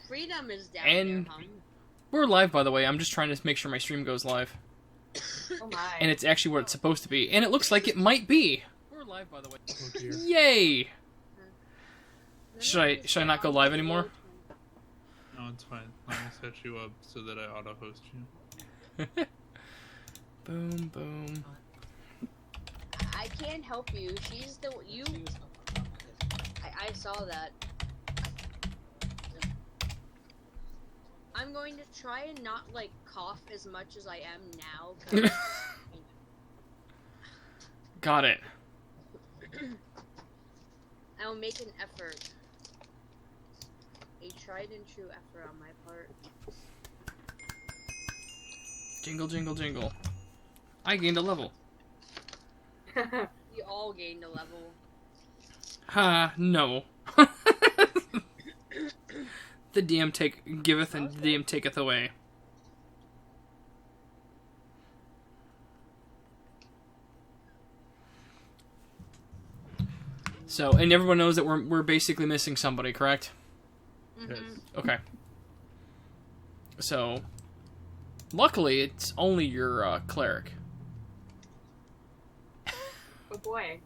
Freedom is down And there, huh? we're live, by the way. I'm just trying to make sure my stream goes live. Oh my. And it's actually what it's supposed to be. And it looks like it might be. We're live, by the way. Oh dear. Yay! Should I not go live anymore? No, it's fine. Let me set you up so that I auto-host you. Boom, boom. I can't help you. She's the you. I saw that. I'm going to try and not like cough as much as I am now. 'Cause Got it. I'll make an effort. A tried and true effort on my part. Jingle, jingle, jingle. I gained a level. You all gained a level. Ha, no. The DM giveth and the DM taketh away. So, and everyone knows that we're basically missing somebody, correct? Yes. Okay. So, luckily, it's only your cleric. Oh boy.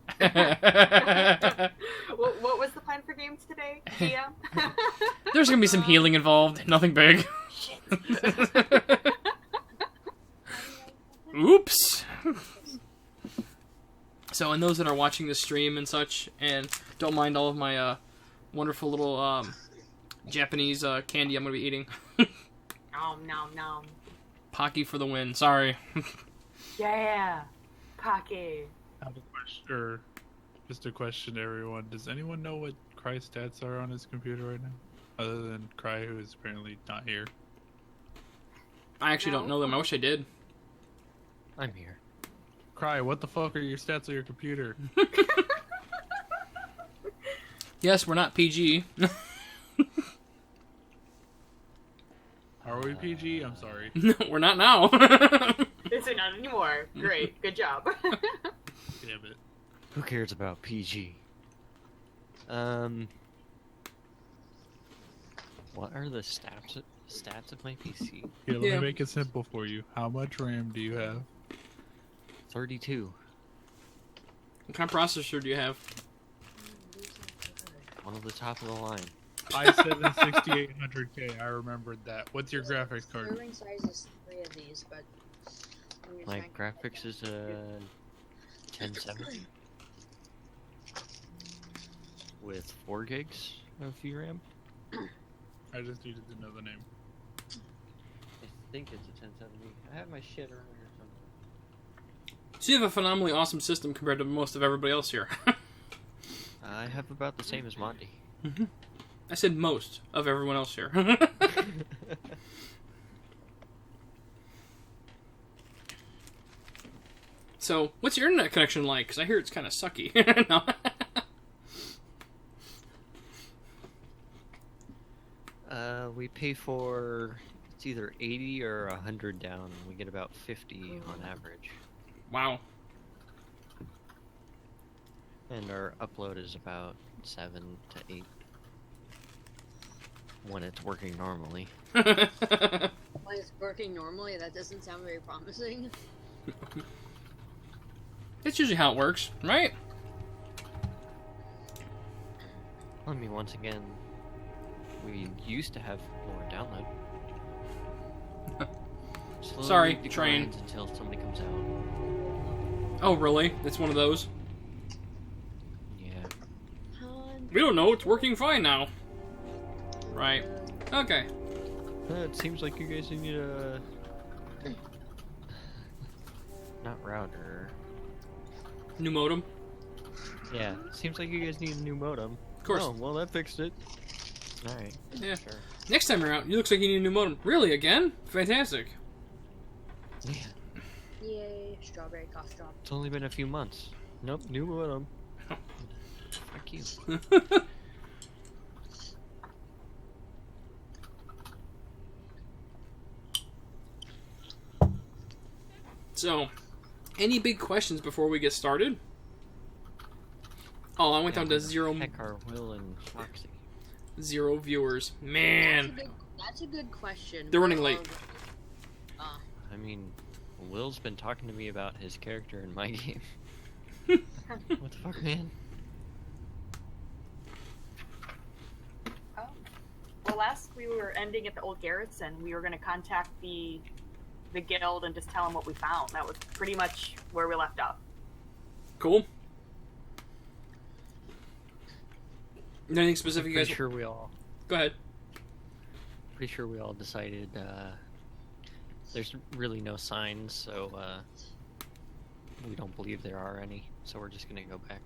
What was the plan for games today, DM? There's gonna be some healing involved, nothing big. Shit. Oops. So, and those that are watching this stream and such, and don't mind all of my wonderful little Japanese candy I'm gonna be eating. Nom nom nom. Pocky for the win. Sorry. Yeah. Pocky. I have a question, or just a question to everyone. Does anyone know what Cry's stats are on his computer right now? Other than Cry, who is apparently not here. I actually don't know them. I wish I did. I'm here. Cry, what the fuck are your stats on your computer? Yes, we're not PG. Are we PG? I'm sorry. No, we're not now. Is it not anymore? Great. Good job. Damn it. Who cares about PG? What are the stats of my PC? Here, let Yeah. me make it simple for you. How much RAM do you have? 32. What kind of processor do you have? One of the top of the line. i7 6800K. I remembered that. What's your graphics card? Screwing size is 3 of these, but I'm just My trying- graphics is 1070 with 4 gigs of VRAM. I just needed to know the name. I think it's a 1070. I have my shit around here somewhere. So you have a phenomenally awesome system compared to most of everybody else here. I have about the same as Monty. I said most of everyone else here. So, what's your internet connection like? Because I hear it's kind of sucky. No. We pay for, it's either 80 or 100 down, and we get about 50 on average. Wow. And our upload is about 7 to 8 when it's working normally. When it's working normally, that doesn't sound very promising. That's usually how it works, right? I mean, once again, we used to have more download. Slowly Sorry, declines train. until somebody comes out. Oh, really? It's one of those? Yeah. We don't know. It's working fine now. Right. Okay. It seems like you guys need a... Not router. New modem. Yeah, seems like you guys need a new modem. Of course. Oh, well, that fixed it. Alright. Yeah. Sure. Next time you're out, you looks like you need a new modem. Really? Again? Fantastic. Yeah. Yay, strawberry cough drop. It's only been a few months. Nope, new modem. Fuck you. So, any big questions before we get started? Oh, I went down to zero. Heck are Will and Foxy. 0 viewers. Man. That's a good question. They're running late. I mean, Will's been talking to me about his character in my game. What the fuck, man? Oh. Well, last we were ending at the old garrison, we were going to contact the guild and just tell them what we found. That was pretty much where we left off. Cool. Anything specific you Pretty guys... sure we all. Go ahead. Pretty sure we all decided there's really no signs, so we don't believe there are any. So we're just gonna go back.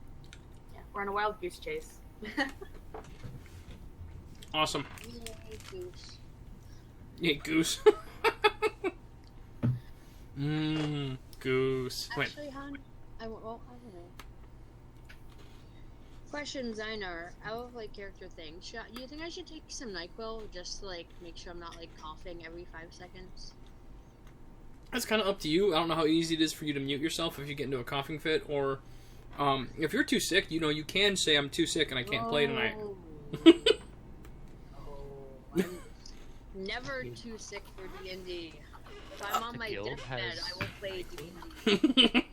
Yeah, we're on a wild goose chase. Awesome. Yay, goose. Yeah, goose. Goose. Wait. Actually, hon, I don't know. Question, Zynar, out of like character things, do you think I should take some NyQuil just to like make sure I'm not like coughing every 5 seconds? That's kind of up to you. I don't know how easy it is for you to mute yourself if you get into a coughing fit, or if you're too sick, you know, you can say I'm too sick and I can't play tonight. I'm never too sick for D&D. If I'm on The my guild deathbed, has- I will play D&D.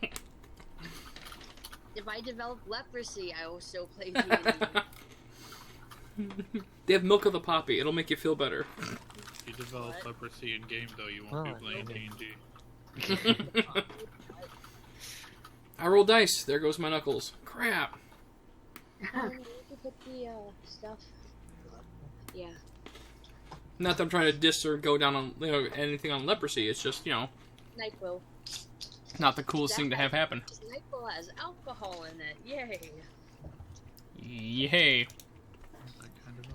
If I develop leprosy, I will still play D&D. They have milk of the poppy. It'll make you feel better. If you develop What? leprosy in game, though, you won't Oh, be playing okay. D&D. I roll dice. There goes my knuckles. Crap. You can put the stuff. Yeah. Not that I'm trying to diss or go down on anything on leprosy. It's just, NyQuil. not the coolest thing to have happen. NyQuil has alcohol in it. Yay. Yay. That kind of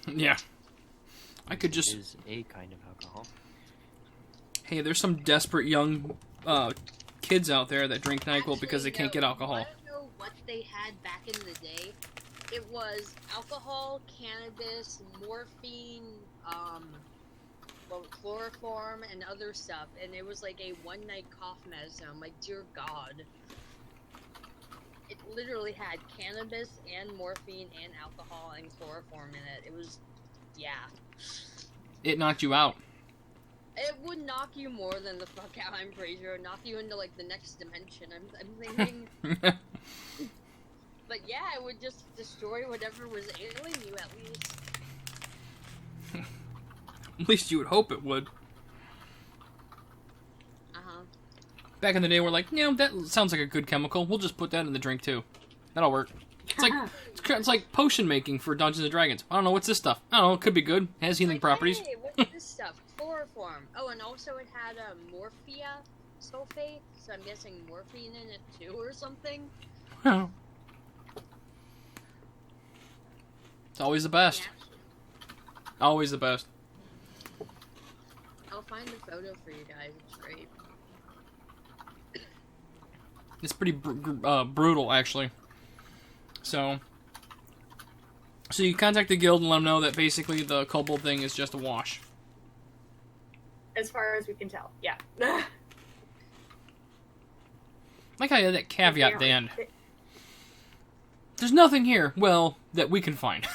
alcohol. Yeah. I could just... Is a kind of alcohol. Hey, there's some desperate young kids out there that drink NyQuil because they Actually, can't get no, alcohol. I don't know what they had back in the day. It was alcohol, cannabis, morphine, chloroform, and other stuff. And it was like a one-night cough medicine. I'm like, dear God. It literally had cannabis and morphine and alcohol and chloroform in it. It was, yeah. It knocked you out. It would knock you more than the fuck out, I'm pretty sure. Knock you into, like, the next dimension, I'm thinking. But yeah, it would just destroy whatever was ailing you, at least. At least you would hope it would. Uh-huh. Back in the day, we're like, that sounds like a good chemical. We'll just put that in the drink, too. That'll work. It's like potion making for Dungeons & Dragons. I don't know, what's this stuff? I don't know, it could be good. It has healing Like, properties. Hey, what's this stuff? Chloroform. Oh, and also it had morphia sulfate, so I'm guessing morphine in it too, or something. Oh. It's always the best. Yeah. Always the best. I'll find a photo for you guys. It's great. It's pretty brutal, actually. So you contact the guild and let them know that basically the kobold thing is just a wash. As far as we can tell, yeah. Like I had that caveat at the end. Apparently. There's nothing here, well, that we can find.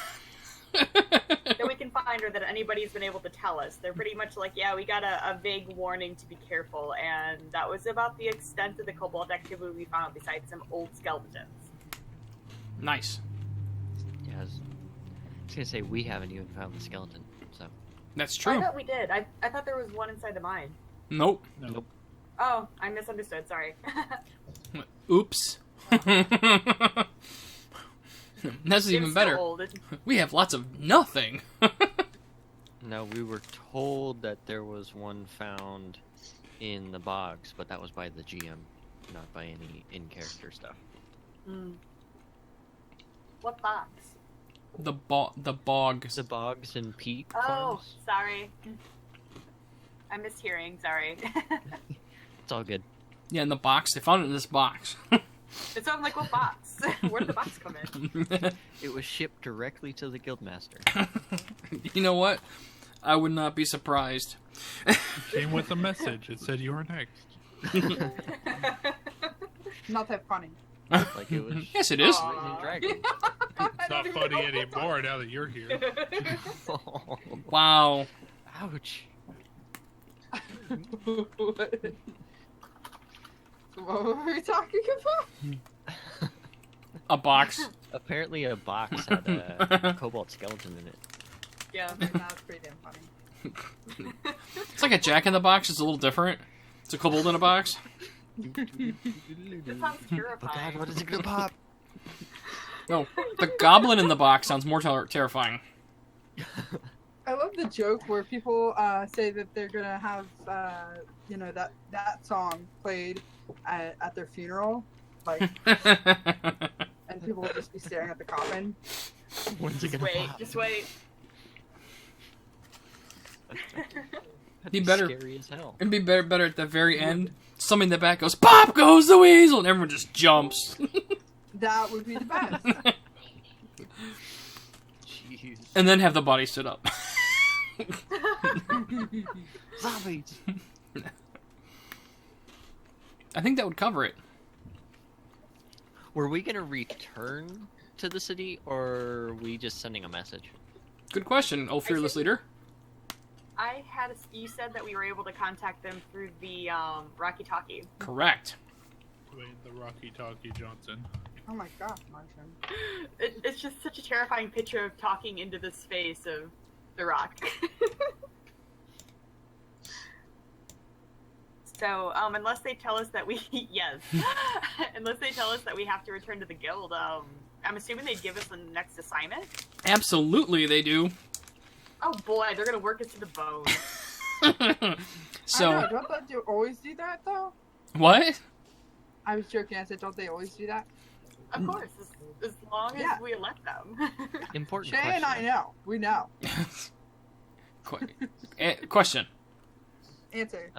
That we can find or that anybody's been able to tell us. They're pretty much like, yeah, we got a vague warning to be careful, and that was about the extent of the kobold activity we found besides some old skeletons. Nice. Yeah, I was gonna say we haven't even found the skeleton, so. That's I true. thought we did. I thought there was one inside the mine. Nope. No. Oh, I misunderstood. Sorry. Oops. That's even It's better. So old. We have lots of nothing. No, we were told that there was one found in the bogs, but that was by the GM, not by any in-character stuff. Mm. What box? The bogs. The bogs and peat Oh, farms. sorry. I'm mishearing. Sorry. It's all good. Yeah, in the box. They found it in this box. It sounded like, what box? Where did the box come in? It was shipped directly to the guildmaster. You know what? I would not be surprised. Came with a message. It said you were next. Not that funny. Like it was. Yes, it is. Aw. Written in dragon. It's not funny anymore now that you're here. Oh, Wow. ouch. What were we talking about? A box. Apparently, a box had a cobalt skeleton in it. Yeah. That was pretty damn funny. It's like a Jack in the Box. It's a little different. It's a kobold in a box. That sounds Oh terrifying. god, what is it gonna pop? No, the goblin in the box sounds more terrifying. I love the joke where people say that they're gonna have that song played at their funeral, like, and people will just be staring at the coffin. When's it Just gonna wait, pop? just wait. That'd Be be better. scary as hell. It'd be better at the very end. Somebody in the back goes, "Pop goes the weasel," and everyone just jumps. That would be the best. Jeez. And then have the body sit up. Zombies. I think that would cover it. Were we gonna return to the city, or are we just sending a message? Good question, oh fearless leader. You said that we were able to contact them through the Rocky Talkie. Correct. Wait, the Rocky Talkie Johnson. Oh my gosh, Martian. It's just such a terrifying picture of talking into the space of the rock. So, unless they tell us that we yes, unless they tell us that we have to return to the guild, I'm assuming they'd give us the next assignment. Absolutely, they do. Oh boy, they're gonna work us to the bone. I So, know, don't they always do that though? what? I was joking. I said, don't they always do that? Of course, as long as Yeah. we let them. Important Shay question. and I know. We know. Question. Answer.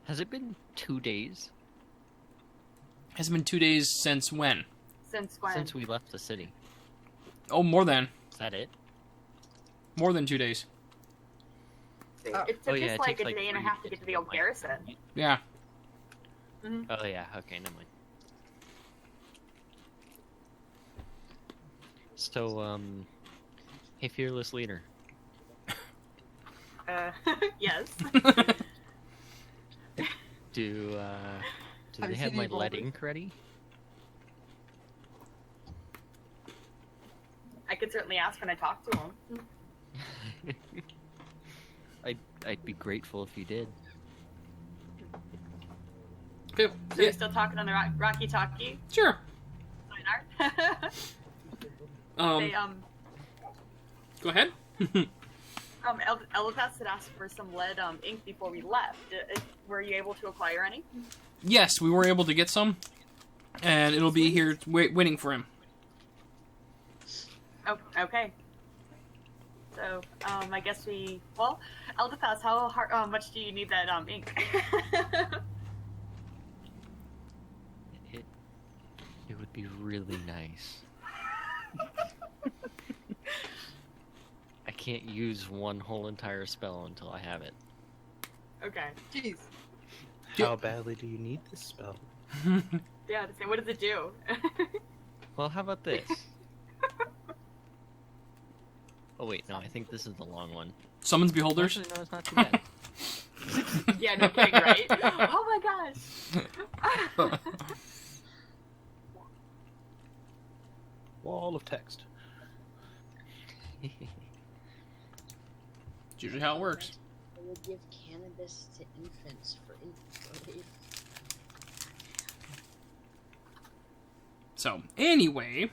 Has it been 2 days Has it been 2 days since when? Since when? since we left the city? Oh, more than. Is that it? More than 2 days. It Oh. took Oh, yeah, us it like takes, a like, day and a 3 half to get to the old like- garrison. Yeah. Oh yeah, okay, never mind. So, hey fearless leader, Yes. do Have they you have seen my Evil lead Beast? ink ready? I could certainly ask when I talk to him. I'd be grateful if you did. Okay. So Yeah, you're still talking on the Rocky Talkie? sure. Fine Um, They, go ahead. Elvas had asked for some lead ink before we left. Were you able to acquire any? Yes, we were able to get some, and it'll be here waiting for him. Oh, okay. So, I guess Elvas, how much do you need that ink? It would be really nice. I can't use one whole entire spell until I have it. Okay. Jeez. How badly do you need this spell? Yeah, what does it do? Well, how about this? Oh wait, no, I think this is the long one. Summons beholders. Actually, no, it's not too bad. Yeah, no kidding, right? Oh my gosh! Wall of text. It's usually how it works. I would give cannabis to infants for infant. So, anyway,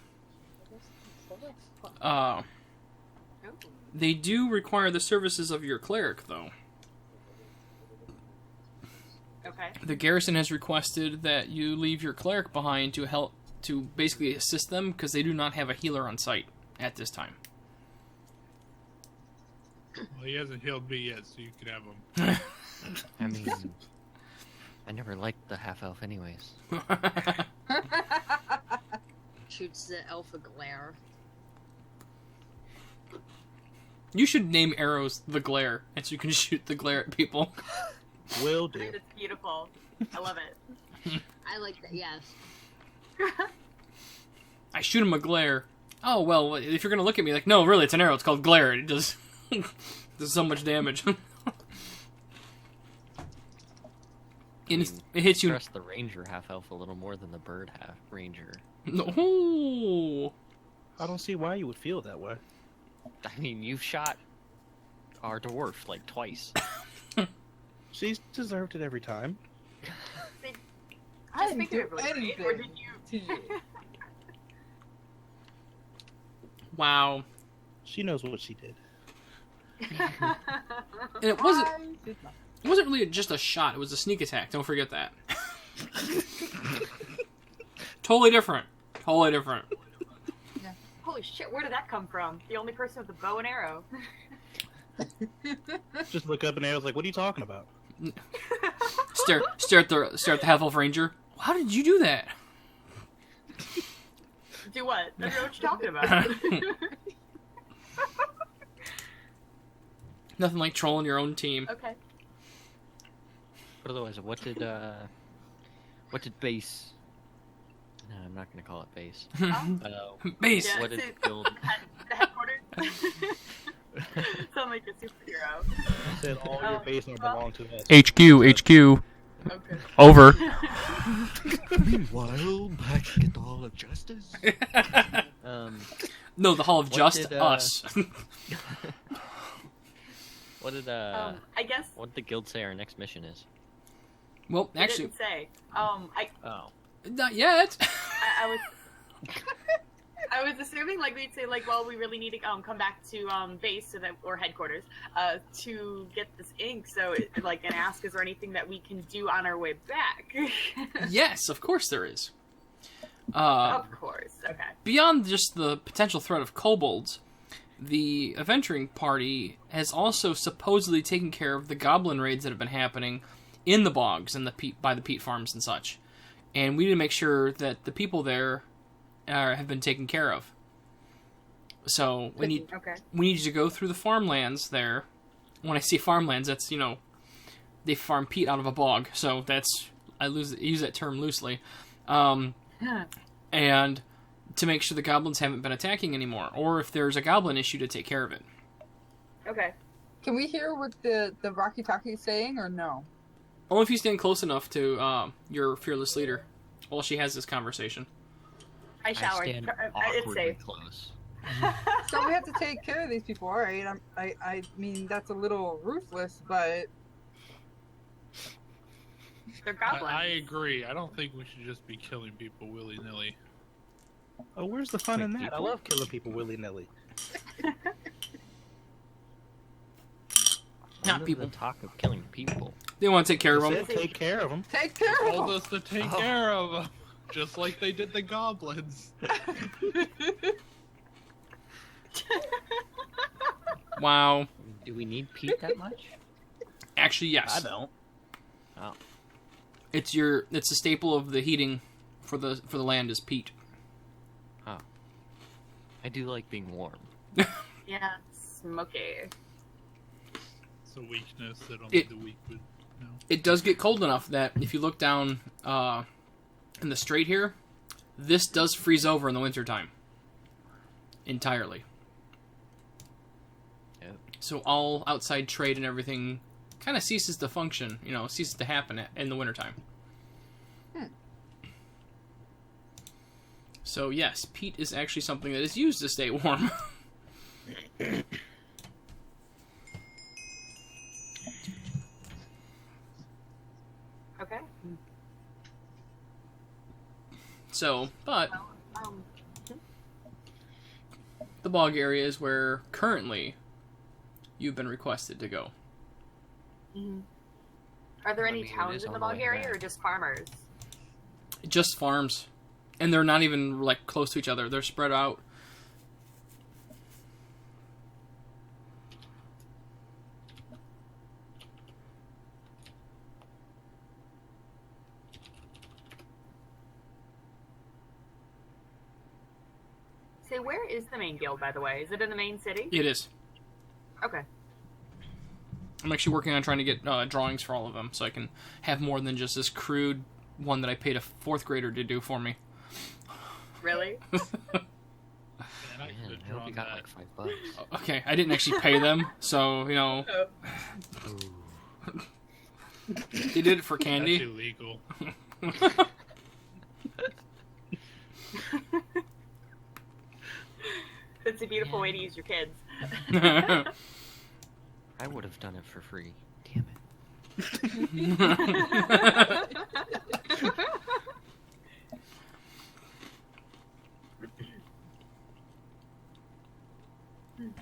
they do require the services of your cleric, though. Okay. The garrison has requested that you leave your cleric behind to help, to basically assist them, because they do not have a healer on site at this time. Well, he hasn't healed me yet, so you can have him. I mean, I never liked the half elf, anyways. Shoots the elf a glare. You should name arrows the glare, and so you can shoot the glare at people. Will do. It's beautiful. I love it. I like that. Yes. I shoot him a glare. Oh, well, if you're going to look at me like, no, really, it's an arrow. It's called glare. It does, does so much damage. And it hits you. Trust the ranger half elf a little more than the bird half ranger. No. I don't see why you would feel that way. I mean, you've shot our dwarf like twice. She's deserved it every time. I didn't do figuratively, right? anything Or did you? to you. Wow. She knows what she did. And it wasn't. I did not. It wasn't really just a shot. It was a sneak attack. Don't forget that. Totally different. Totally different. Holy shit! Where did that come from? The only person with a bow and arrow. Just look up and I was like, "What are you talking about?" Stare at the half elf ranger. How did you do that? Do what? I don't know what you're talking about. Nothing like trolling your own team. Okay. But otherwise, what did base? No, I'm not gonna call it base. Base. Yeah, What did so- guild? The headquarters. Sound like a superhero. I said all your base don't belong to us. HQ. Okay. Over. Meanwhile, back at the Hall of Justice. No, the Hall of What Just did, Us. What did I guess what did the guild say our next mission is? Well, it actually, didn't say. Oh, not yet. I was. I was assuming like we'd say like, well, we really need to come back to base so that or headquarters to get this ink. So and ask, is there anything that we can do on our way back? Yes, of course there is. Of course. Okay. Beyond just the potential threat of kobolds, the adventuring party has also supposedly taken care of the goblin raids that have been happening in the bogs and by the peat farms and such. And we need to make sure that the people there have been taken care of. So we need you to go through the farmlands there. When I say farmlands, that's, they farm peat out of a bog. So that's, use that term loosely. And to make sure the goblins haven't been attacking anymore, or if there's a goblin issue, to take care of it. Okay. Can we hear what the Rocky Talkie is saying, or no? Only if you stand close enough to your fearless leader while she has this conversation. I showered. I stand It's awkwardly safe. close. So we have to take care of these people, all right? I mean, that's a little ruthless, but They're goblins. I agree. I don't think we should just be killing people willy-nilly. Oh, where's the fun in Like that? I people? love killing people willy-nilly. Not Under people. The talk of killing people. They want to take care of I them. said take care of them. take care of Told them. us to take Oh. care of them, just like they did the goblins. Wow. Do we need peat that much? Actually, I yes. don't. It's a staple of the heating for the land is peat. I do like being warm. Yeah, smoky. It's a weakness that only It- the weak would know. It does get cold enough that if you look down in the strait here, this does freeze over in the wintertime. Entirely. Yep. So all outside trade and everything kind of ceases to function, ceases to happen in the wintertime. So yes, peat is actually something that is used to stay warm. Okay. So, but Um, the bog area is where currently you've been requested to go. are there I any mean, it towns is in the on the bog way area, back. or just farmers? Just farms. And they're not even, close to each other. They're spread out. Say, where is the main guild, by the way? Is it in the main city? It is. Okay. I'm actually working on trying to get drawings for all of them, so I can have more than just this crude one that I paid a 4th grader to do for me. Really? Man, I Man, could've I hope you drawn got that. like $5. Okay, I didn't actually pay them, so, you know, Oh. they did it for That's candy. illegal. It's a beautiful way to use your kids. I would have done it for free. Damn it.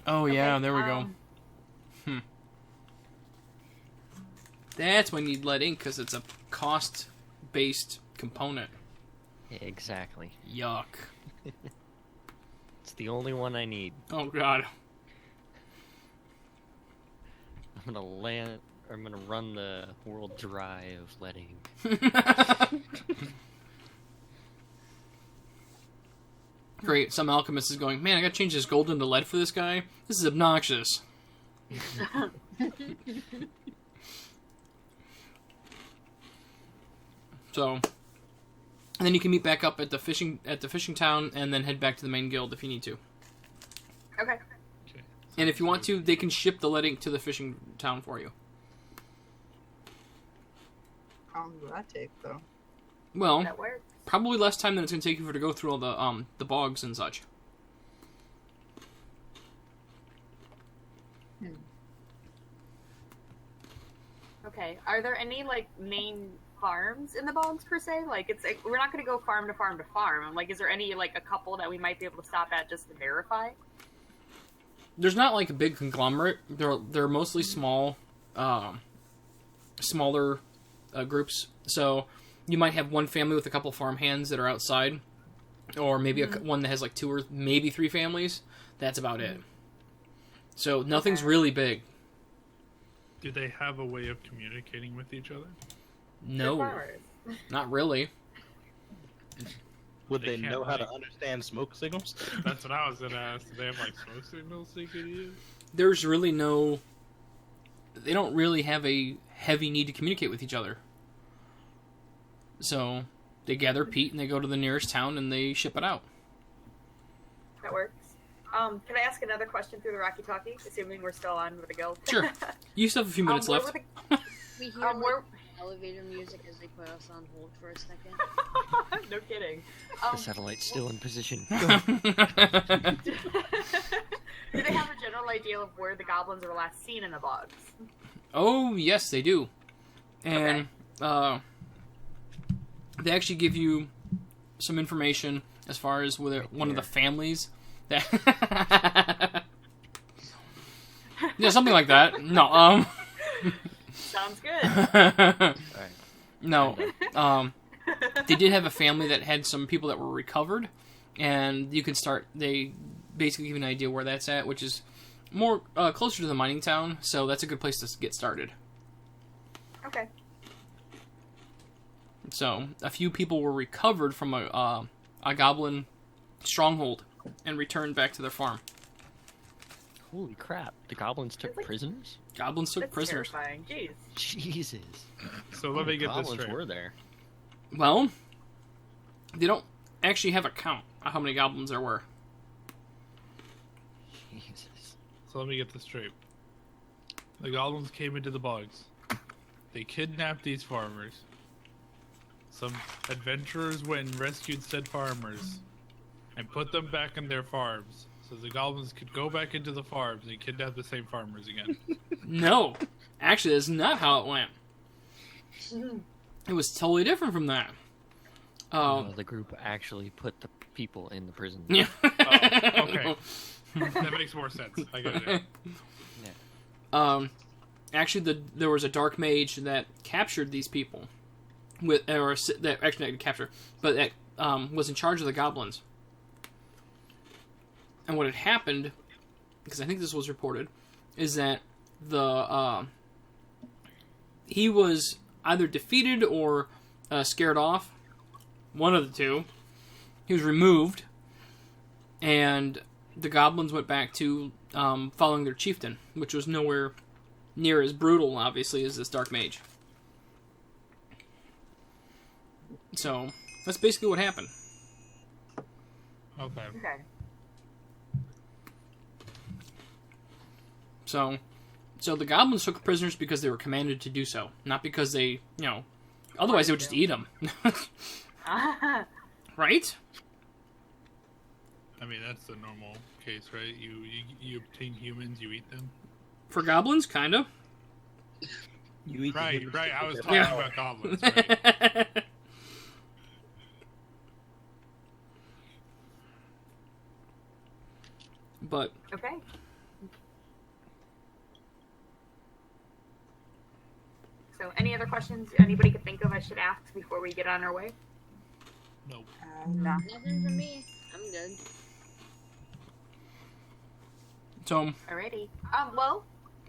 Oh, yeah, Okay, there we go. That's when you'd let ink, because it's a cost-based component. Exactly. Yuck. It's the only one I need. Oh, God. I'm gonna run the world dry of letting. Great, some alchemist is going, man, I gotta change this gold into lead for this guy? This is obnoxious. So, and then you can meet back up at the fishing town, and then head back to the main guild if you need to. Okay. Okay. And if you want to, they can ship the lead ink to the fishing town for you. How long will that take, though? Well, That works. probably less time than it's going to take you for to go through all the bogs and such. Okay. Are there any like main farms in the bogs per se? Like it's like, we're not going to go farm to farm to farm. I'm like, is there any like a couple that we might be able to stop at just to verify? There's not like a big conglomerate. They're mostly small, smaller groups. So you might have one family with a couple farm hands that are outside, or maybe one that has like 2 or maybe 3 families. That's about it. So nothing's Okay. really big. Do they have a way of communicating with each other? They're No, farmers. not really. Would They they can't, know how to like- understand smoke signals? That's what I was gonna ask. Do they have like smoke signals they could use? There's really no. They don't really have a heavy need to communicate with each other. So they gather peat and they go to the nearest town and they ship it out. That works. Can I ask another question through the Rocky Talkie, assuming we're still on with the guild? Sure. You still have a few minutes where left. were We hear the- where... like, elevator music as they put us on hold for a second. No kidding. The satellite's still in position. Do they have a general idea of where the goblins were last seen in the bogs? Oh, yes, they do. And they actually give you some information as far as whether one of the families that yeah, something like that. No, Sounds good. Alright. no. They did have a family that had some people that were recovered, and you can start. They basically give you an idea where that's at, which is more closer to the mining town. So that's a good place to get started. Okay. So a few people were recovered from a goblin stronghold and returned back to their farm. Holy crap! The goblins took It's like- prisoners. Goblins took That's prisoners. terrifying. Jeez. Jesus. So let me get this goblins straight. were there. Well, they don't actually have a count of how many goblins there were. Jesus. So let me get this straight. The goblins came into the bogs. They kidnapped these farmers. Some adventurers went and rescued said farmers and put them back in their farms. So the goblins could go back into the farms and kidnap the same farmers again. No, actually, that's not how it went. It was totally different from that. The group actually put the people in the prison. Yeah. okay. That makes more sense. I get it. Actually, there was a dark mage that captured these people, that actually not capture, but that was in charge of the goblins. And what had happened, because I think this was reported, is that he was either defeated or scared off, one of the two. He was removed, and the goblins went back to following their chieftain, which was nowhere near as brutal, obviously, as this dark mage. So that's basically what happened. Okay. Okay. So the goblins took prisoners because they were commanded to do so, not because they, otherwise they would just eat them. Right? I mean, that's the normal case, right? You obtain humans, you eat them. For goblins, kind of. You eat the Right, humans right. I to was get talking power. about goblins. Right? But Okay. So, any other questions anybody could think of I should ask before we get on our way? Nope. No. Nothing for me. I'm good. so Alrighty. Well,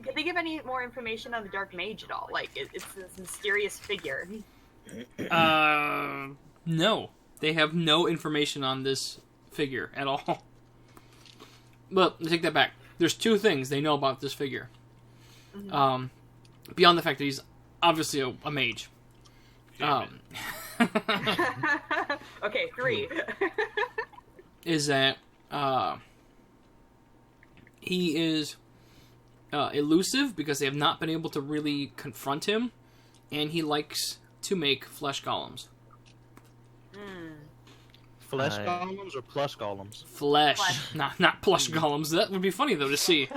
did they give any more information on the Dark Mage at all? Like, it's this mysterious figure. no, they have no information on this figure at all. But I take that back. There's two things they know about this figure. Mhm. Beyond the fact that he's obviously a mage. Damn Okay, 3. Is that he is elusive because they have not been able to really confront him, and he likes to make flesh golems. Flesh Uh, golems or plush golems? Flesh, Flesh. not plush golems. That would be funny though to see.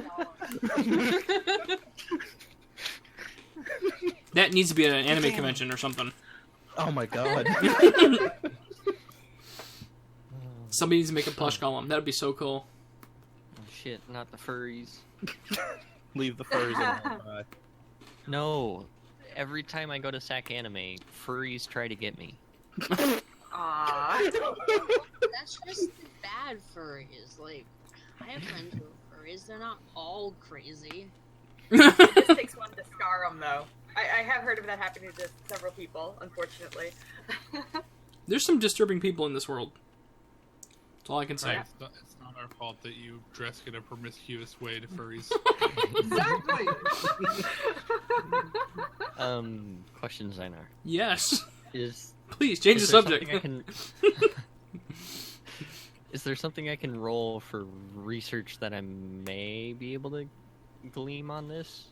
That needs to be at an anime convention or something. Oh my god. Somebody needs to make a plush golem. That would be so cool. Oh, shit, not the furries. Leave the furs alone. No. Every time I go to SAC Anime, furries try to get me. Aww. That's just the bad furries. Like, I have friends who are furries. They're not all crazy. It just takes one to scar them, though. I have heard of that happening to several people, unfortunately. There's some disturbing people in this world. That's all I can say. Right, it's not our fault that you dress in a promiscuous way to furries. Exactly. Question, Zainar. Yes. Is Please change the is there subject. something Is there something I can roll for research that I may be able to glean on this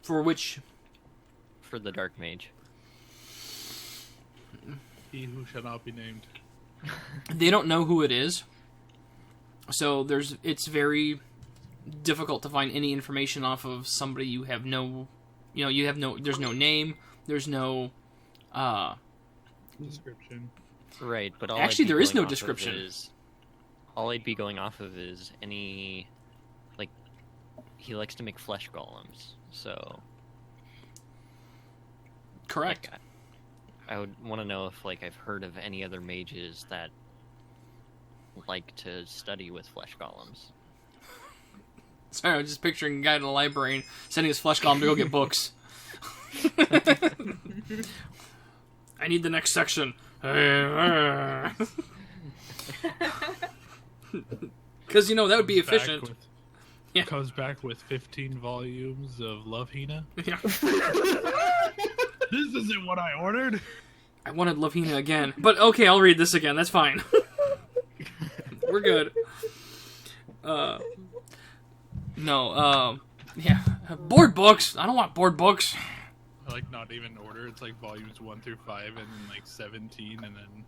For which? for the Dark Mage? He who shall not be named. They don't know who it is. So it's very difficult to find any information off of somebody you have no, there's no name, there's no, Description. Right, but Actually, there is no description. All I'd be going off of is any, like, he likes to make flesh golems, so correct. like, I would want to know if, like, I've heard of any other mages that like to study with flesh golems. Sorry, I was just picturing a guy in a library and sending his flesh golem to go get books. I need the next section. Because, that would be efficient. Yeah. Comes back with 15 volumes of Love Hina. Yeah. This isn't what I ordered. I wanted Lavina again. But okay, I'll read this again. That's fine. We're good. Yeah. Board books! I don't want board books. Like, not even order. It's like volumes 1 through 5, and then like 17, and then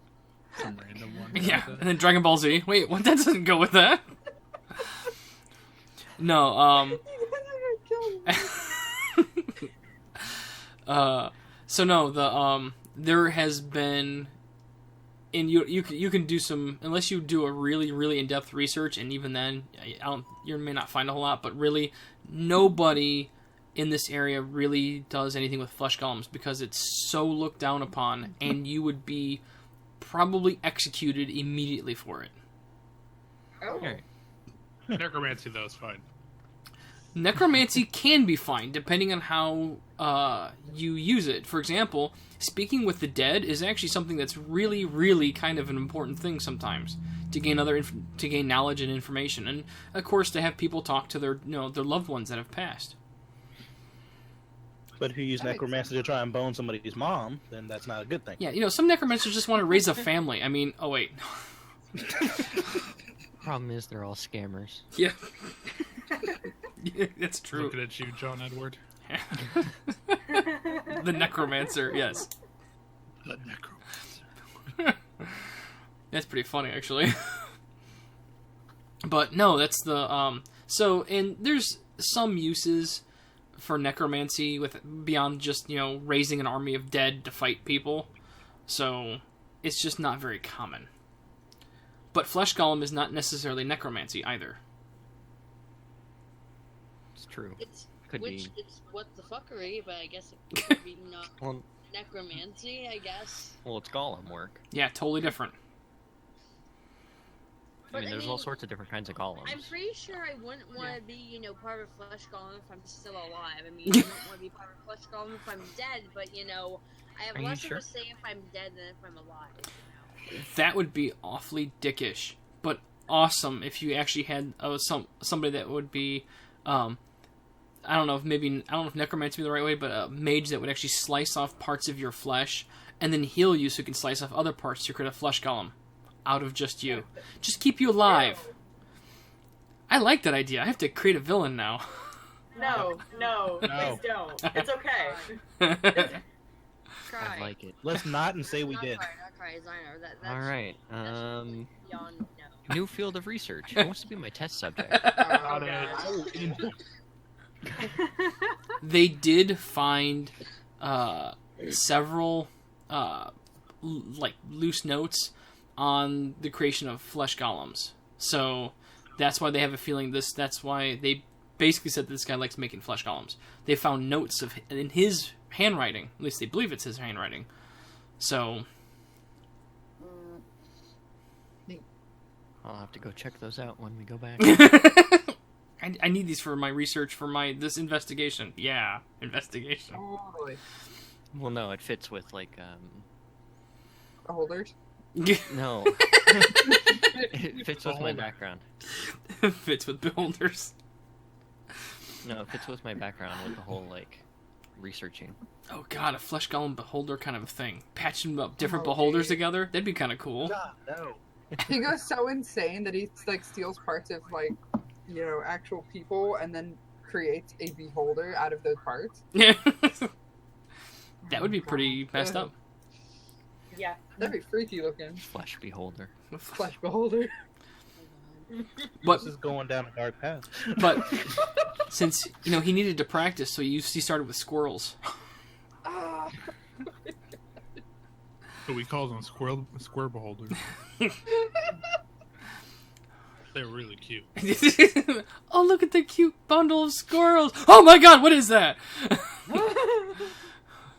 some random one. Yeah, and then Dragon Ball Z. Wait, what? That doesn't go with that. No, so no, there has been, and you can do some, unless you do a really, really in-depth research, and even then, you may not find a whole lot, but really, nobody in this area really does anything with flesh golems, because it's so looked down upon, and you would be probably executed immediately for it. Oh. Alright. Necromancy, though, is fine. Necromancy can be fine, depending on how you use it. For example, speaking with the dead is actually something that's really, really kind of an important thing sometimes to gain to gain knowledge and information, and of course to have people talk to their their loved ones that have passed. But if you use That makes necromancy to try and bone somebody's mom, then that's not a good thing. Yeah, some necromancers just want to raise a family. I mean, oh wait. Problem is, they're all scammers. Yeah. Yeah, that's true. Looking at you, John Edward. The necromancer, yes. The necromancer. That's pretty funny, actually. But no, that's the So, and there's some uses for necromancy with beyond just raising an army of dead to fight people. So it's just not very common. But flesh golem is not necessarily necromancy either. It's true. It's Could be. it's what the fuckery, but I guess it could be not Well, necromancy. I guess. it's golem work. Yeah, totally different. I mean, But, there's all sorts of different kinds of golems. I'm pretty sure I wouldn't want to be, part of Flesh Golem if I'm still alive. I mean, I don't want to be part of Flesh Golem if I'm dead, but, I have Are you less sure? of a say if I'm dead than if I'm alive. That would be awfully dickish, but awesome if you actually had somebody that would be, I don't know if necromancy would be the right way, but a mage that would actually slice off parts of your flesh and then heal you so you can slice off other parts to create a flesh golem out of just you. Just keep you alive. I like that idea. I have to create a villain now. No, please don't. It's okay. Try. I like it. Let's not and say we Not did. try, not try, designer. That's All right. beyond no. New field of research. Who wants to be my test subject? Oh, Got it. God. They did find several loose notes on the creation of flesh golems. So that's why they have a feeling that's why they basically said that this guy likes making flesh golems. They found notes in his handwriting. At least they believe it's his handwriting. So I'll have to go check those out when we go back. I need these for my research for this investigation. Yeah, investigation. Totally. Well, no, it fits with Holders. no. It fits with my background. Fits with beholders. No, it fits with my background with the whole researching. Oh god, a flesh golem beholder kind of a thing. Patching up different Oh, beholders dude. together. That'd be kind of cool. God, no. He goes so insane that he steals parts of actual people and then creates a beholder out of those parts. Yeah. That would be pretty messed up. Yeah. That'd be freaky looking. Flesh beholder. Flesh beholder. But This is going down a dark path. but since he needed to practice, so he started with squirrels. Ah. So we call them square beholders. They're really cute. Oh, look at the cute bundle of squirrels! Oh my god, what is that?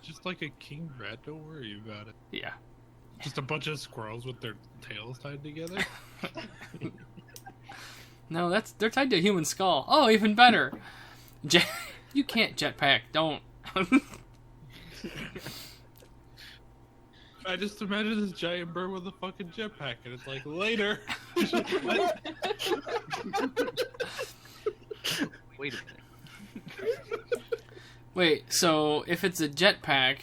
Just like a king rat, don't worry about it. Yeah. Just a bunch of squirrels with their tails tied together. No, they're tied to a human skull. Oh, even better. You can't jetpack. Don't. I just imagine this giant bird with a fucking jetpack, and it's like, later. Wait a minute. Wait, so if it's a jetpack,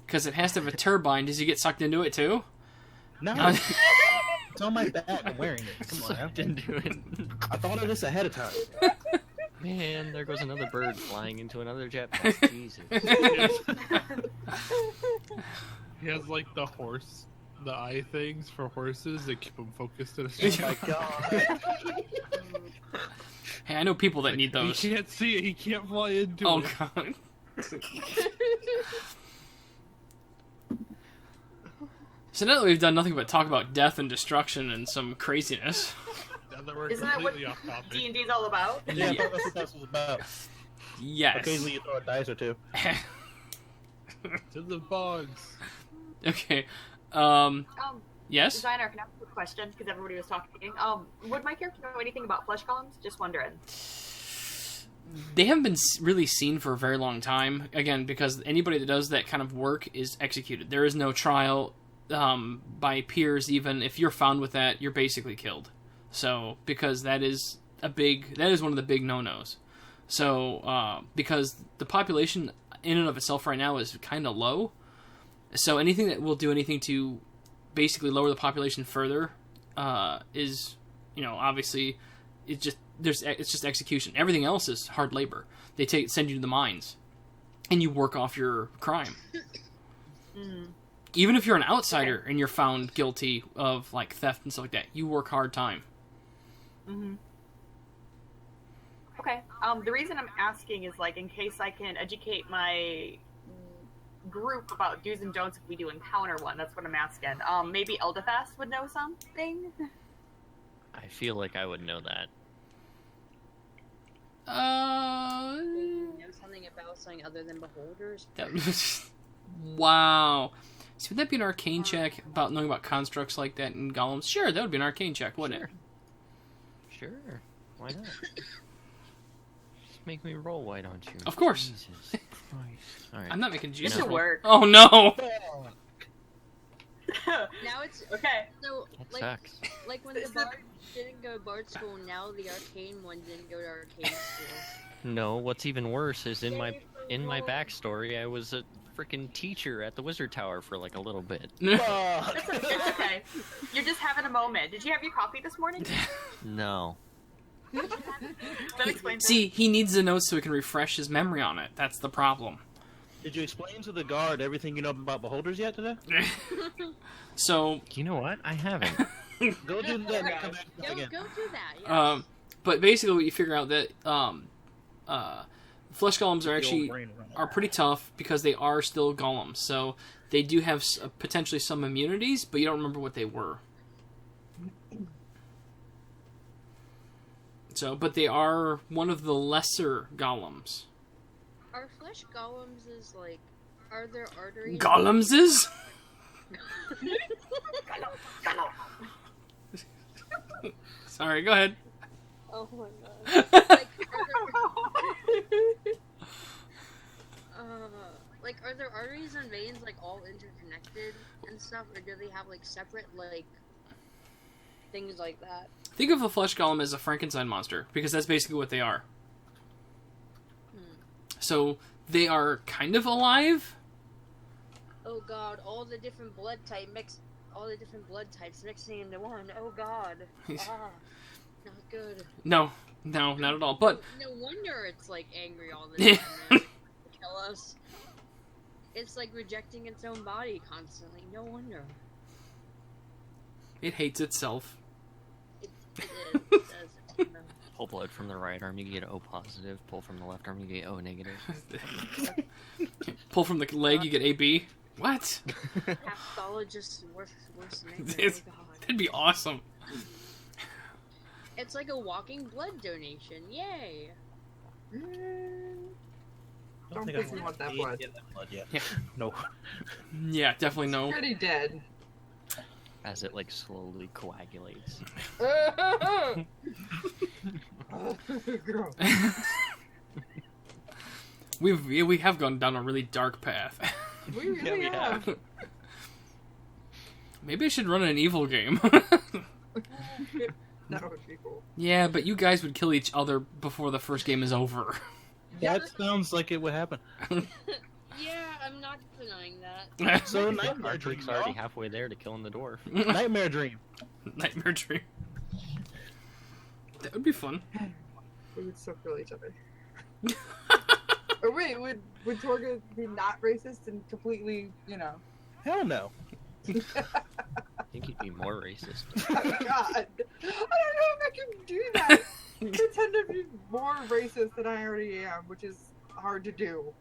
because it has to have a turbine, does he get sucked into it too? No. It's on my back. I'm wearing it. Come on. Sucked into it. I thought of this ahead of time. Man, there goes another bird flying into another jetpack. Jesus. He has like the eye things for horses that keep them focused in a straight Oh my god. Hey, I know people that need those. He can't see it. He can't fly into Oh it. god. So now that we've done nothing but talk about death and destruction and some craziness. Now that we're Isn't that what completely off topic. D&D's all about? Yeah, I thought that's what this was about. Yes. Occasionally you throw a dice or two. To the bogs. Okay. Yes? Designer, can I ask you a question? Because everybody was talking. Would my character know anything about flesh golems? Just wondering. They haven't been really seen for a very long time. Again, because anybody that does that kind of work is executed. There is no trial by peers. Even if you're found with that, you're basically killed. So because that is one of the big no-nos. So because the population in and of itself right now is kind of low. So anything that will do anything to basically lower the population further is, obviously it's just execution. Everything else is hard labor. They send you to the mines, and you work off your crime. Even if you're an outsider and you're found guilty of like theft and stuff like that, you work hard time. Okay. The reason I'm asking is like in case I can educate my group about do's and don'ts if we do encounter one. That's what I'm asking. Maybe Eldefast would know something. I feel like I would know that. You know something about something other than beholders? Wow. See, would that be an arcane check about knowing about constructs like that in golems? Sure, that would be an arcane check, wouldn't it? Sure. Why not? Just make me roll, why don't you? Of course. Jesus Christ. All right. I'm not making This Jesus should roll. work. Oh no! Now it's Okay. so That like sucks. like when the bard didn't go to bard school. Now the arcane one didn't go to arcane school. No, what's even worse is in my Roll. backstory, I was a freaking teacher at the Wizard Tower for like a little bit. It's okay. You're just having a moment. Did you have your coffee this morning? No. That explains it. See, he needs the notes so he can refresh his memory on it. That's the problem. Did you explain to the guard everything you know about beholders yet today? So, You know what? I haven't. Go do that and come back Go again. do that. Yes. but basically what you figure out that flesh golems are The old actually brain running. are pretty tough because they are still golems. So they do have potentially some immunities, but you don't remember what they were. So, but they are one of the lesser golems. Are flesh golems is like, are there arteries? Golems is? Sorry, go ahead. Oh my god. Like, are there arteries and veins like all interconnected and stuff, or do they have like separate like things like that? Think of the flesh golem as a Frankenstein monster, because that's basically what they are. So, they are kind of alive. Oh god, all the different blood types mixing into one. Oh god. Not good. No, not at all. But No wonder it's like angry all the time. Man. To kill us. It's like rejecting its own body constantly. No wonder. it hates itself. It does. Pull blood from the right arm, you get O positive. Pull from the left arm, you get O negative. Pull from the leg, you get AB. What? Pathologist worse nightmare. It's- Oh god. That'd be awesome. It's like a walking blood donation. Yay! Don't think think I we want that need blood. to get that blood yet. Yeah. No. Yeah, definitely no. Pretty dead. As it like slowly coagulates. Girl. We have gone down a really dark path. We really we have. have. Maybe I should run an evil game. That would be cool. Yeah, but you guys would kill each other before the first game is over. That sounds like it would happen. Yeah, I'm not denying that. So nightmare dream. Artrik's already halfway there to killing the dwarf. Nightmare dream. Nightmare dream. That would be fun. We would still kill each other. Or wait, would Torga be not racist and completely, Hell no. I think he'd be more racist. Oh God. I don't know if I can do that. Pretend to be more racist than I already am, which is hard to do.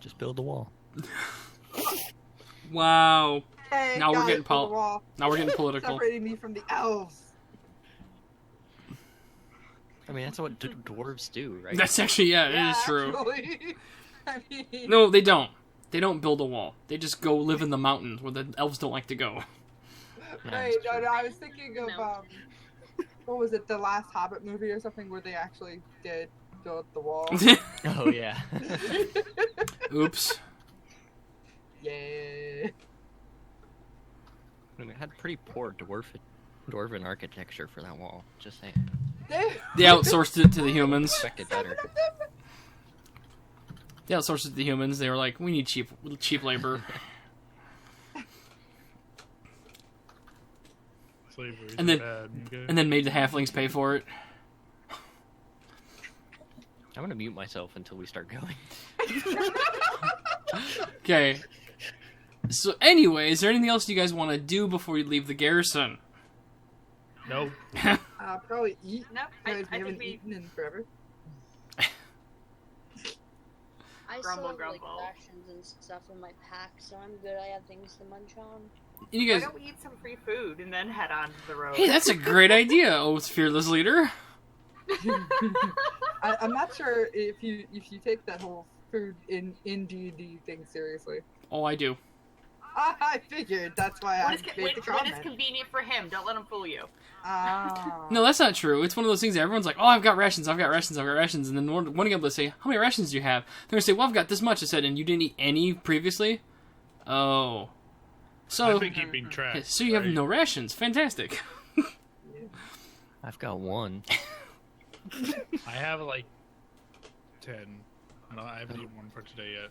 Just build a wall. Wow. Hey, Now we're guys, getting build a wall. Now we're getting political. Separating me from the elves. I mean, that's what dwarves do, right? That's actually, it is true. Actually. I mean, No, they don't. They don't build a wall. They just go live in the mountains where the elves don't like to go. Right, no, I was thinking of, what was it, the last Hobbit movie or something where they actually did build the wall? Oh, yeah. Oops. Yeah. I mean, it had pretty poor dwarven architecture for that wall. Just saying. They outsourced it to the humans. Expected better. They outsourced it to the humans. They were like, we need cheap labor. Slavery is And then- bad. Okay? And then made the halflings pay for it. I'm gonna mute myself until we start going. Okay. So anyway, is there anything else you guys want to do before you leave the garrison? Nope. Probably eat. Nope, Because we I haven't think we eaten in forever. I Grumble, still have like grumble. rations and stuff in my pack, so I'm good. I have things to munch on. And you why guys, don't we eat some free food and then head on to the road? hey, that's a great idea, Oath's fearless leader. I'm not sure if you take that whole food in D&D thing seriously. Oh, I do. I figured. That's why I when made the it's comment. convenient for him, don't let him fool you. Ah. No, that's not true. It's one of those things that everyone's like, oh, I've got rations, and then one of them will say, how many rations do you have? They're going to say, well, I've got this much. I said, and you didn't eat any previously? Oh. So, I've been keeping track. so you have right? no rations. Fantastic. I've got one. I have like 10. No, I haven't eaten one for today yet.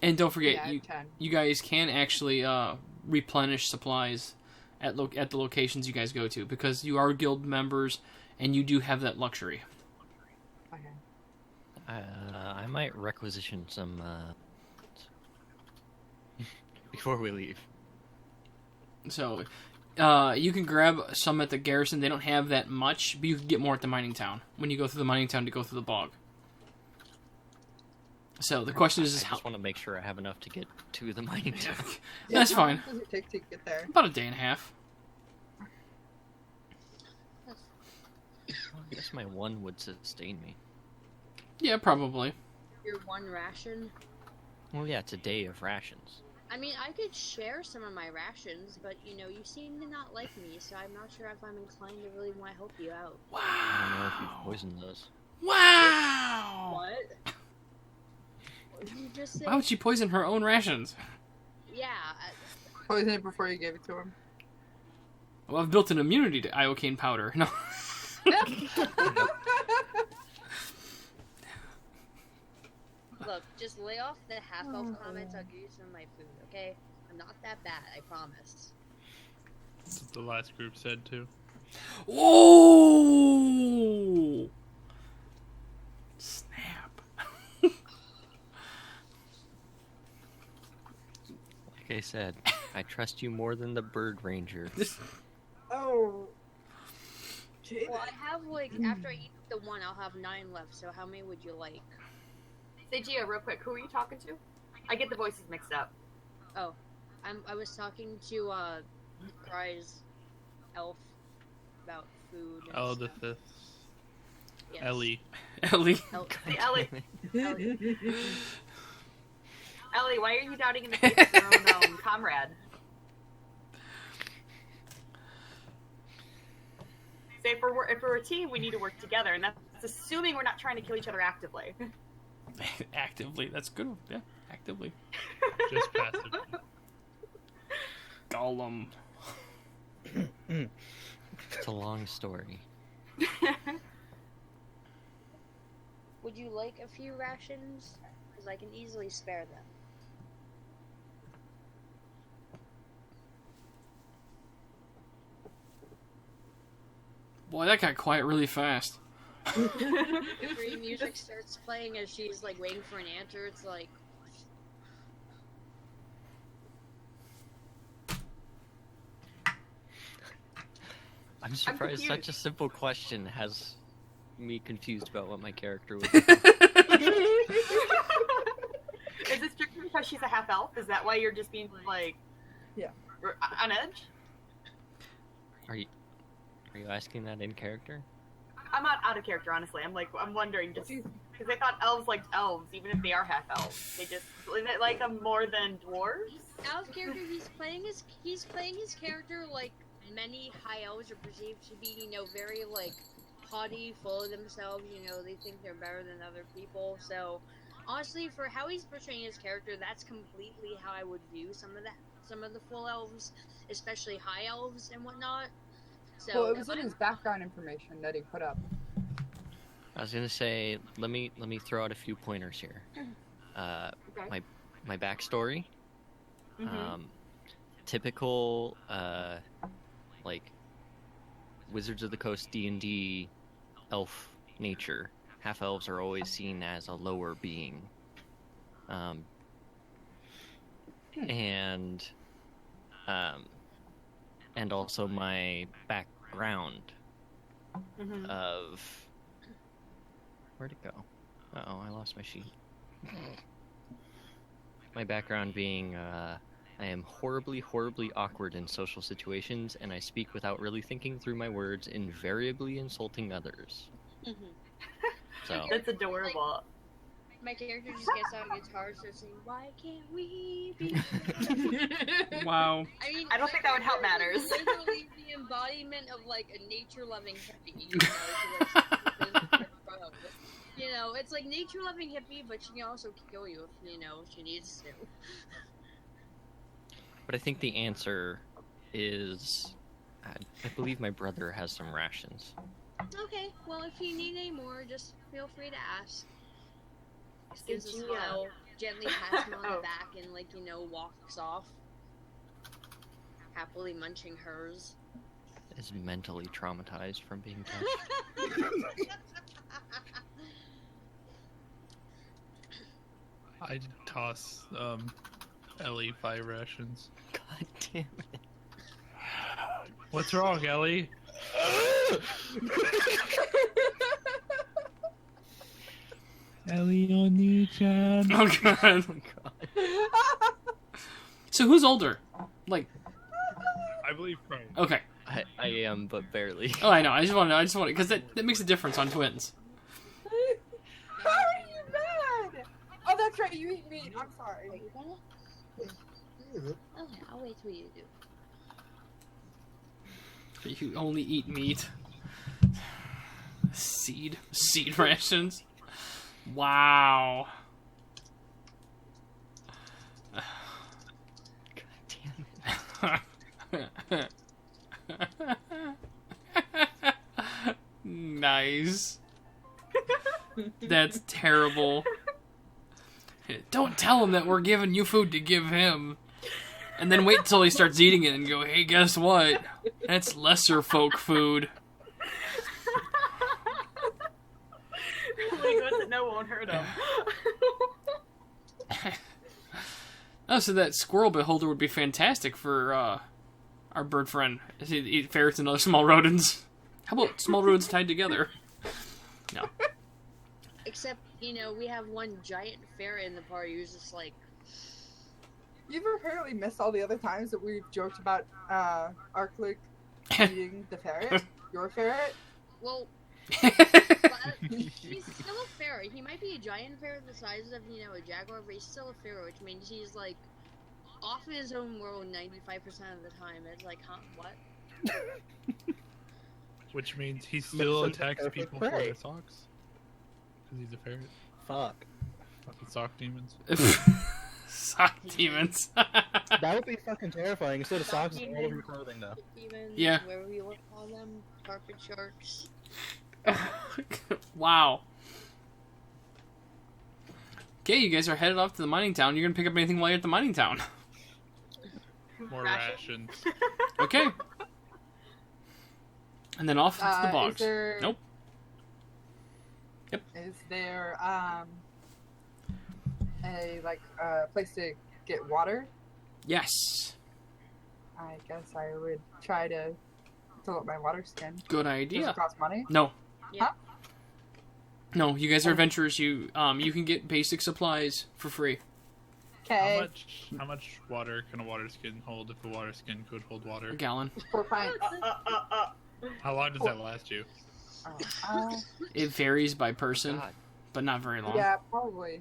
And don't forget, Yeah, you 10. you guys can actually replenish supplies at the locations you guys go to, because you are guild members and you do have that luxury. Okay. I might requisition some before we leave. So, you can grab some at the garrison. They don't have that much, but you can get more at the mining town when you go through the mining town to go through the bog. So the question is I how. just want to make sure I have enough to get to the mining town. That's how long fine. does it take to get there? About a day and a half. I guess my one would sustain me. Yeah, probably. Your one ration. Well, yeah, it's a day of rations. I mean, I could share some of my rations, but you know, you seem to not like me, so I'm not sure if I'm inclined to really want to help you out. I don't know if you Wow. poisoned those. Wow. What? What did you just say? Why would she poison her own rations? Yeah. Poison it before you gave it to him. Well, I've built an immunity to iocane powder. No. Look, just lay off the half-elf comments. I'll give you some of my food, okay? I'm not that bad, I promise. That's what the last group said too. Oh! Snap. Like I said, I trust you more than the bird ranger. Oh. Well, I have like after I eat the one, I'll have 9 left. So how many would you like? Say, Gia, real quick, who are you talking to? I get the voices mixed up. Oh, I was talking to Cry's elf about food. And Oh, the stuff. fifth. Yes. Ellie. Ellie. Hey, Ellie, Ellie, why are you doubting in the face of your own comrade? Say, if we're a team, we need to work together, and that's assuming we're not trying to kill each other actively. Actively. That's good. Yeah, actively. Just passive. Gollum. It's a long story. Would you like a few rations? Because I can easily spare them. Boy, that got quiet really fast. Free music starts playing as she's like waiting for an answer. It's like, I'm surprised such confused. a simple question has me confused about what my character would Is it strictly because she's a half elf? Is that why you're just being like, Yeah. on edge? Are you asking that in character? I'm not out of character, honestly. I'm wondering just because I thought elves liked elves, even if they are half elves. They just like them more than dwarves. Al's character, he's playing his character like many high elves are perceived to be, you know, very like haughty, full of themselves. You know, they think they're better than other people. So honestly, for how he's portraying his character, that's completely how I would view some of the full elves, especially high elves and whatnot. So Well, it was in his background information that he put up. I was gonna say, let me throw out a few pointers here. Okay. My backstory. Mhm. Typical, like Wizards of the Coast D&D elf nature. Half elves are always seen as a lower being. And also my background Mhm. of where'd it go? Uh-oh, I lost my sheet. My background being I am horribly, horribly awkward in social situations, and I speak without really thinking through my words, invariably insulting others. So That's adorable. My character just gets out a guitar and starts saying, "Why can't we be?" Wow. I mean, I don't think that would help matters. Literally the embodiment of like a nature-loving hippie. You know, you know, it's like nature-loving hippie, but she can also kill you if she needs to. but I think the answer is I believe my brother has some rations. Okay, well, if you need any more, just feel free to ask. Just Did gives a you, smile, gently pats him on Oh. the back, and walks off, happily munching hers. Is mentally traumatized from being touched. I toss Ellie 5 rations. God damn it. What's wrong, Ellie? Ellie Oni-chan. Oh god. Oh god. So who's older? Like, I believe Prone. okay. I am, but barely. Oh, I know. I just want because that makes a difference on twins. How are you mad? Oh, that's right. You eat meat. I'm sorry. Are you gonna? Okay, I'll wait till you do. You only eat meat. Seed rations. Wow. God damn it. Nice. That's terrible. Don't tell him that we're giving you food to give him. And then wait till he starts eating it and go, hey, guess what? That's lesser folk food. Language that no won't hurt him. Oh, so that squirrel beholder would be fantastic for our bird friend. He'd eat ferrets and other small rodents. How about small rodents tied together? No. Except, we have one giant ferret in the party who's just like, You've apparently missed all the other times that we've joked about Arklik eating the ferret. Your ferret. well, but he's still a ferret. He might be a giant ferret the size of, a jaguar, but he's still a ferret, which means he's, like, off in his own world 95% of the time. It's like, huh, what? Which means he still Makes him attacks perfect people for prey. their socks. Because he's a ferret. Fuck. Fucking sock demons. Sock demons. That would be fucking terrifying. Instead of socks, it's all over your clothing, though. Even Yeah. whatever you want to call them, carpet sharks. Wow. Okay, you guys are headed off to the mining town. You're gonna pick up anything while you're at the mining town. More Rations. rations. Okay. And then off into the Is bogs. there? Nope. Yep. Is there a place to get water? Yes. I guess I would try to fill up my water skin. Good Does idea. it cost money? No. Yeah. No, you guys are adventurers. You can get basic supplies for free. Okay. How much water can a water skin hold if a water skin could hold water? A gallon. 4 pints. How long does that last you? It varies by person, God. but not very long. Yeah, probably.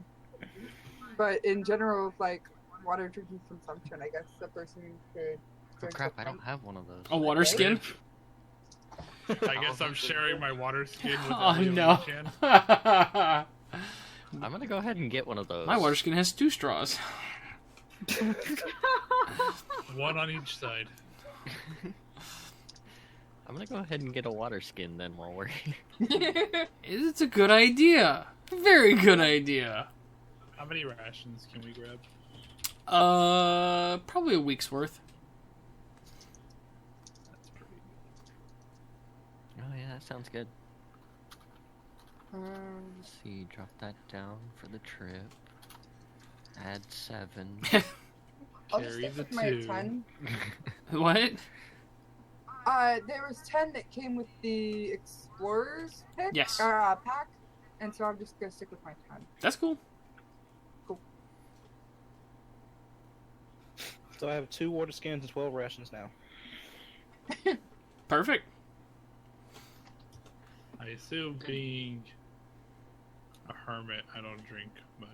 But in general, like water drinking consumption, I guess the person could Oh, drink. crap, a I don't pint. have one of those. A water Okay. skin? I guess I'm sharing my water skin with Oh Ellie no. Oni-chan. I'm gonna go ahead and get one of those. My water skin has 2 straws. One on each side. I'm gonna go ahead and get a water skin then while we're here. It's a good idea. Very good idea. How many rations can we grab? Probably a week's worth. That's pretty Oh yeah, that sounds good. Let's see, drop that down for the trip. Add 7. I'll just Carry stick the with my 2. 10. What? There was 10 that came with the Explorers pick, Yes. pack, and so I'm just gonna stick with my 10. That's cool. So I have 2 water skins and 12 rations now. Perfect. I assume being a hermit, I don't drink much.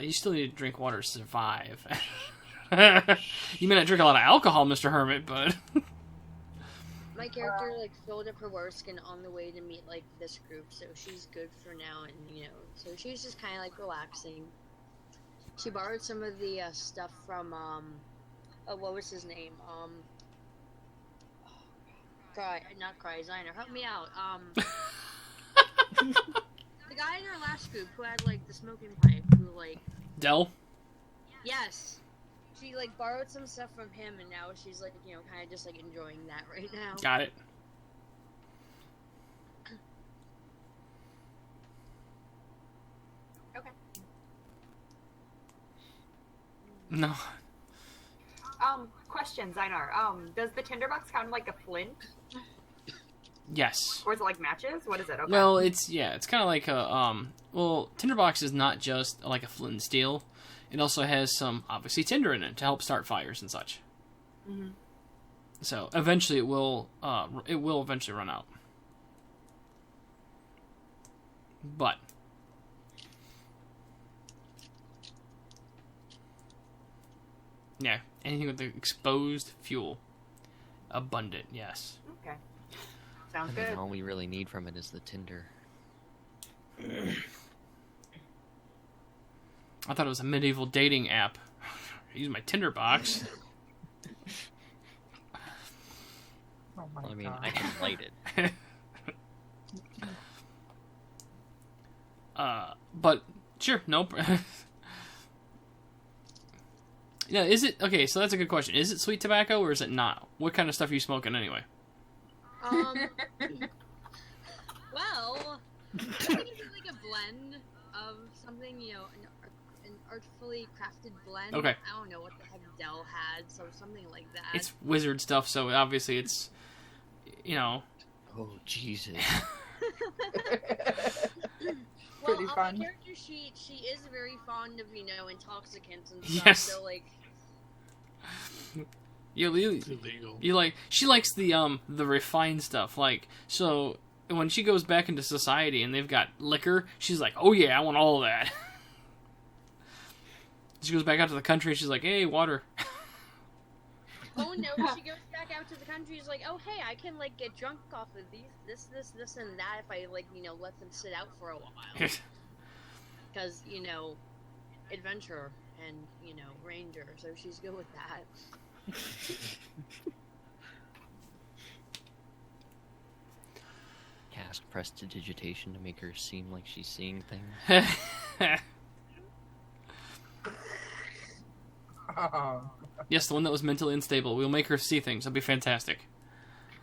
You still need to drink water to survive. You may not drink a lot of alcohol, Mr. Hermit, but My character like filled up her water skin on the way to meet like this group, so she's good for now. And so she's just kind of like relaxing. She borrowed some of the stuff from what was his name? Not Cryziner. Help me out. The guy in our last group who had like the smoking pipe, who like Dell. yes. She like borrowed some stuff from him, and now she's like, kind of just like enjoying that right now. Got it. Okay. No. Question, Zynar. Does the tinderbox count like a flint? Yes. Or is it like matches? What is it? Okay. Well, it's kind of like a tinderbox is not just like a flint and steel. It also has some obviously tinder in it to help start fires and such. Mhm. So eventually it will eventually run out. But yeah, anything with the exposed fuel, abundant. Yes. Okay. Sounds And then good. all we really need from it is the tinder. I thought it was a medieval dating app. I use my Tinder box. Oh my Well, I mean, god. I can light it. But sure, nope. Yeah, is it okay? So that's a good question. Is it sweet tobacco or is it not? What kind of stuff are you smoking anyway? Well, I think it's like a blend of something, an artfully crafted blend. Okay. I don't know what the heck Dell had, so something like that. It's wizard stuff, so obviously it's, Oh, Jesus. Well, Pretty on fun. my character sheet, she is very fond of, intoxicants and stuff. Yes. So like, you It's illegal. she likes the refined stuff. Like, so when she goes back into society and they've got liquor, she's like, oh yeah, I want all of that. She goes back out to the country and she's like, hey, water. oh no, she goes back out to the country. She's like, oh hey, I can like get drunk off of this, and that if I like, let them sit out for a while. Because adventure and ranger, so she's good with that. Cast prestidigitation to make her seem like she's seeing things. Oh. Yes, the one that was mentally unstable. We'll make her see things. That'll be fantastic.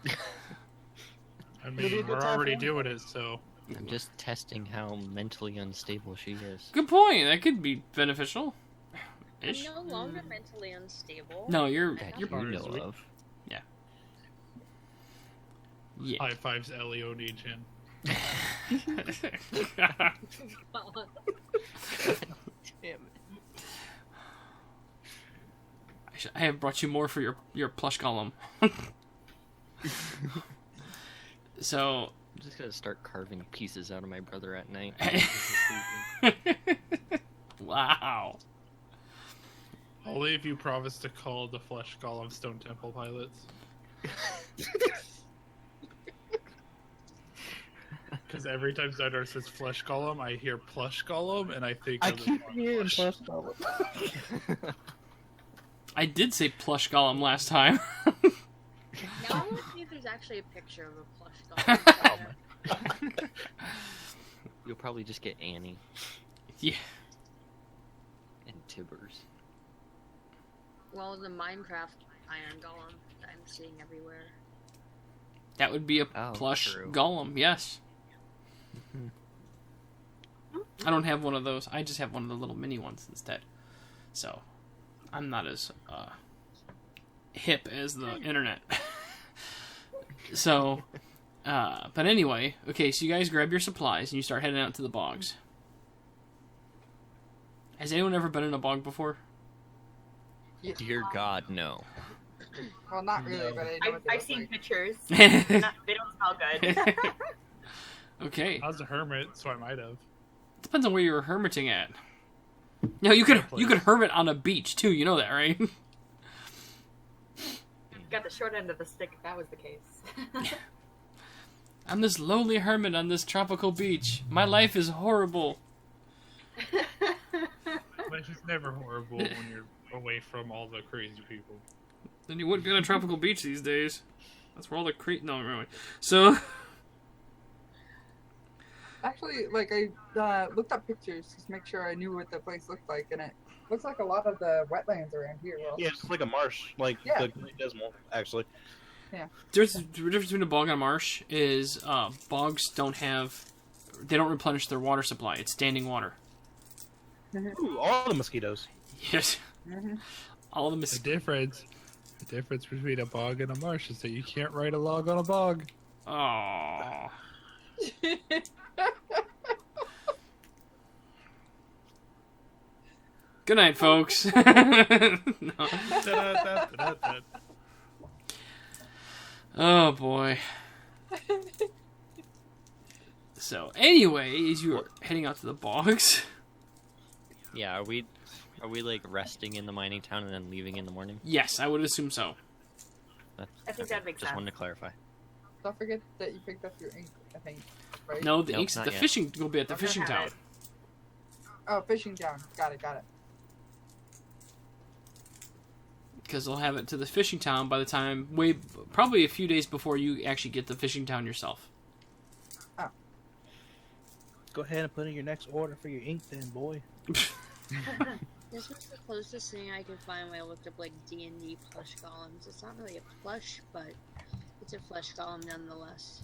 I Maybe mean, it's we're already happening. doing it, so I'm just testing how mentally unstable she is. Good point. That could be beneficial. I'm Ish. no longer mentally unstable. No, you're That you're you know sweet. of. yeah. high fives Leone Chan. Damn I have brought you more for your plush golem. So I'm just gonna start carving pieces out of my brother at night. wow. Only if you promise to call the Flesh Golem Stone Temple pilots. Because every time Zydar says Flesh Golem, I hear Plush Golem, and I think I of the keep song hearing Plush. Plush Golem. I did say plush golem last time. Now want to see if there's actually a picture of a plush doll. there. You'll probably just get Annie Yeah. and Tibbers. Well, the Minecraft iron golem that I'm seeing everywhere. That would be a Oh, plush true. golem, yes. I don't have one of those. I just have one of the little mini ones instead. So, I'm not as hip as the internet. So, but anyway, okay, so you guys grab your supplies and you start heading out to the bogs. Has anyone ever been in a bog before? Dear God, no. Well, not really, but I know what they I've look seen like. pictures. Okay. They don't smell good. I was a hermit, so I might have. Depends on where you're hermiting at. No, you could hermit on a beach too. You know that, right? Got the short end of the stick if that was the case. I'm this lowly hermit on this tropical beach. My life is horrible. Life is never horrible when you're away from all the crazy people. Then you wouldn't be on a tropical beach these days. That's where all the no, anyway. So Actually, like, I looked up pictures just to make sure I knew what the place looked like, and it looks like a lot of the wetlands around here. Well, Yeah, it's like a marsh, like Yeah. the Great Dismal, actually. the difference between a bog and a marsh is bogs they don't replenish their water supply. It's standing water. Ooh, all the mosquitoes. Yes. Mhm. All of them The difference between a bog and a marsh is that you can't ride a log on a bog. Oh. Good night, folks. No. Da-da-da-da-da-da. Oh boy. So anyway, as you're heading out to the bogs. Yeah, are we like resting in the mining town and then leaving in the morning? Yes, I would assume so. I think that makes Just sense. wanted to clarify. Don't forget that you picked up your ink, I think. Right? No, the Nope, ink's not the yet. fishing will be at the I'm gonna fishing have town. it. Oh, fishing down. Got it. Because they'll have it to the fishing town by the time probably a few days before you actually get the fishing town yourself. Go ahead and put in your next order for your ink then, boy. This was the closest thing I could find when I looked up like D&D plush golems. It's not really a plush, but it's a flesh golem nonetheless.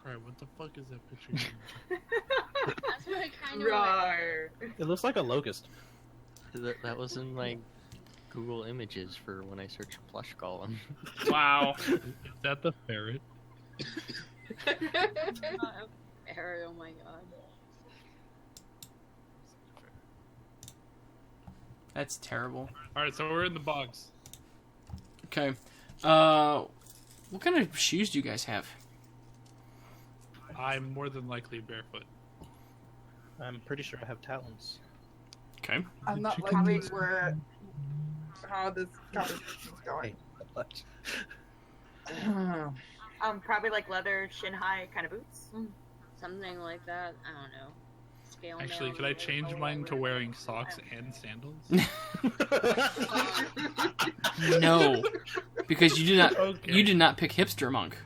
Alright, what the fuck is that picture? That's what I kind of Roar. It looks like a locust. That was in like Google Images for when I searched plush golem. Wow. Is that the ferret? Harry, oh my god. That's terrible. Alright, so we're in the bogs. Okay. What kind of shoes do you guys have? I'm more than likely barefoot. I'm pretty sure I have talons. Okay. I'm not Chicken liking wings. where how this conversation is going. What? Probably like leather, shin high kind of boots. Something like that. I don't know. Scale Actually, mail, could I maybe, change or mine to whatever. wearing socks and sandals? No, because you did not. Okay. You did not pick hipster monk.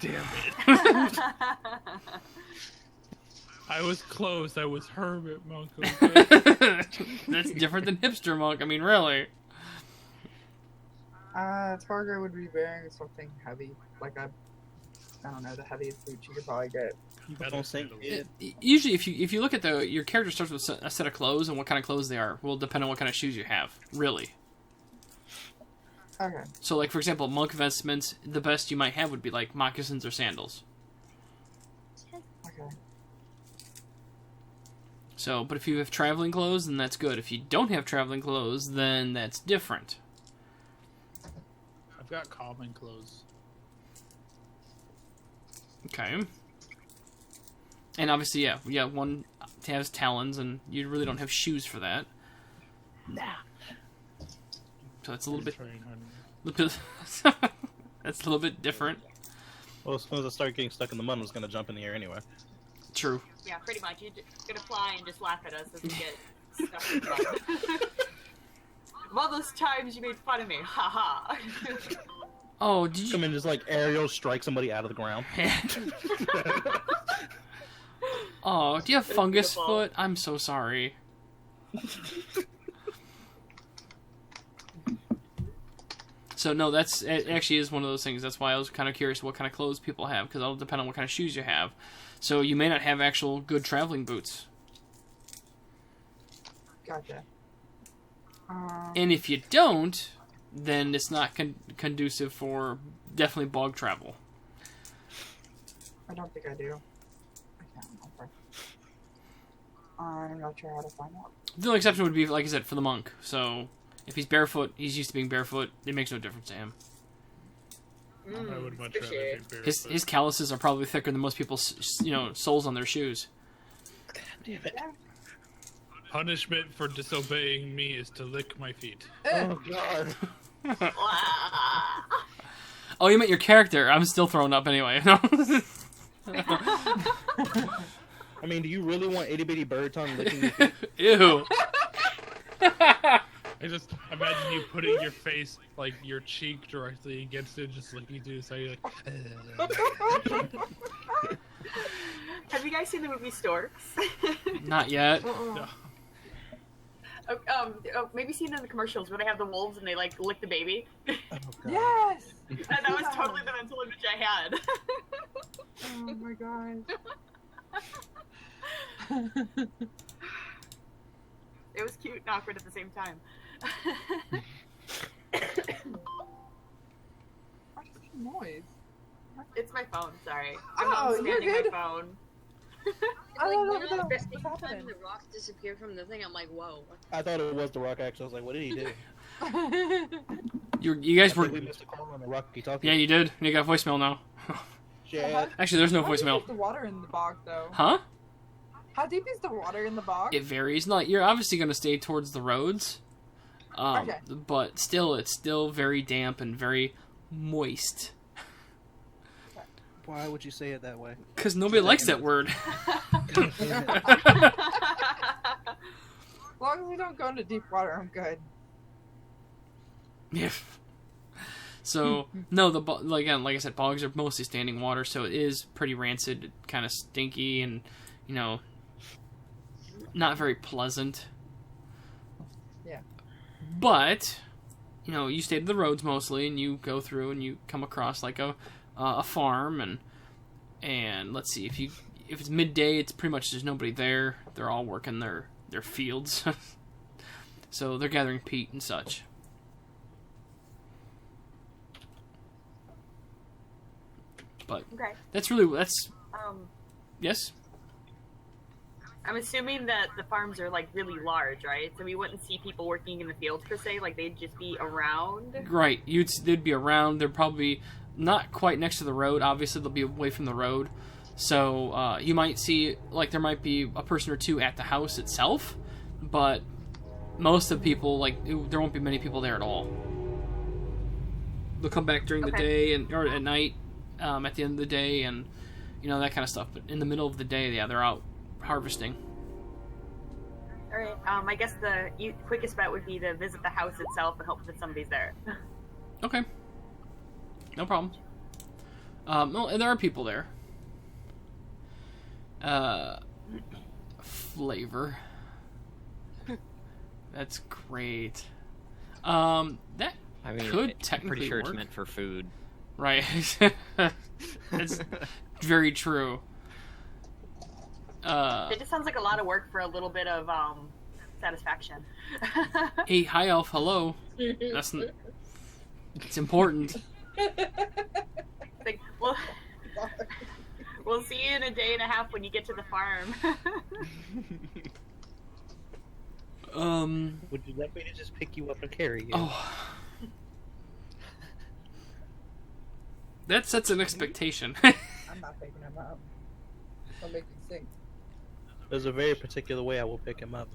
Damn it. I was close. I was hermit monk. Okay? That's different than hipster monk. I mean, really. Targa would be wearing something heavy, like I don't know, the heaviest boots you could probably get. Better Don't say sandals. it. Usually, if you look at your character starts with a set of clothes, and what kind of clothes they are will depend on what kind of shoes you have. Really. Okay. So, like for example, monk vestments, the best you might have would be like moccasins or sandals. Okay. So, but if you have traveling clothes, then that's good. If you don't have traveling clothes, then that's different. I've got common clothes. Okay. And obviously, yeah, one has talons, and you really don't have shoes for that. Nah. So it's a little bit, Trying hard. that's a little bit different. Well, as soon as I start getting stuck in the mud, I was gonna jump in the air anyway. True. Yeah, pretty much. You're gonna fly and just laugh at us as we get stuck in the mud. Of all those times you made fun of me, haha. Oh, did you? Come in, just like aerial strike somebody out of the ground. Oh, do you have It's fungus beautiful. foot? I'm so sorry. So no, it actually is one of those things. That's why I was kind of curious what kind of clothes people have, because it'll depend on what kind of shoes you have. So you may not have actual good traveling boots. Gotcha. And if you don't, then it's not conducive for definitely bog travel. I don't think I do. I can't remember. I'm not sure how to find out. The only exception would be, like I said, for the monk. So if he's barefoot, he's used to being barefoot. It makes no difference to him. I would much fishy. rather be barefoot. His calluses are probably thicker than most people's, soles on their shoes. Damn it. Punishment for disobeying me is to lick my feet. Oh god. Oh, you meant your character. I'm still throwing up anyway. I mean, do you really want itty bitty bird tongue licking your feet? Ew. I just imagine you putting your face, like your cheek directly against it, just licking through the side. You're like, Have you guys seen the movie Storks? Not yet. no. Maybe seen it in the commercials where they have the wolves and they like lick the baby. Oh, god. Yes! That was totally the mental image I had. Oh my god. It was cute and awkward at the same time. What is that noise? It's my phone, sorry. Oh, I'm not you're standing my good. phone. I Like, don't know when what's I was happening. time the rock disappeared from the thing, I'm like, whoa. I thought it was the Rock. Actually, I was like, what did he do? You guys I were. think we missed a call on the Rock. He talking. Yeah, you did. You got voicemail now. Shit. Actually, there's no How deep voicemail. is the water in the bog, though? Huh? How deep is the water in the bog? It varies. Not you're obviously going to stay towards the roads, Okay. but still, it's still very damp and very moist. Why would you say it that way? Because nobody likes that word. God damn it. As long as we don't go into deep water, I'm good. Yeah. So no, like I said, bogs are mostly standing water, so it is pretty rancid, kind of stinky, and not very pleasant. Yeah. But you stay to the roads mostly, and you go through, and you come across like a farm, and let's see, if it's midday, it's pretty much there's nobody there. They're all working their fields, so they're gathering peat and such. But Okay. that's yes. I'm assuming that the farms are like really large, right? So we wouldn't see people working in the fields per se. Like they'd just be around. Right, they'd be around. They're probably not quite next to the road. Obviously, they'll be away from the road. So you might see, like, there might be a person or two at the house itself, but most of the people, there won't be many people there at all. They'll come back during the day or at night, at the end of the day, and that kind of stuff. But in the middle of the day, yeah, they're out harvesting. All right. I guess the quickest bet would be to visit the house itself and hope that somebody's there. Okay. No problem. Well, and there are people there. Flavor. That's great. That I mean, could I'm technically pretty sure work. it's meant for food. Right. That's very true. It just sounds like a lot of work for a little bit of satisfaction. Hey, hi elf, hello. It's important. Like, we'll see you in a day and a half when you get to the farm. Would you like me to just pick you up and carry you? Oh. That sets an expectation. I'm not picking him up. I'll make you sing. There's a very particular way I will pick him up.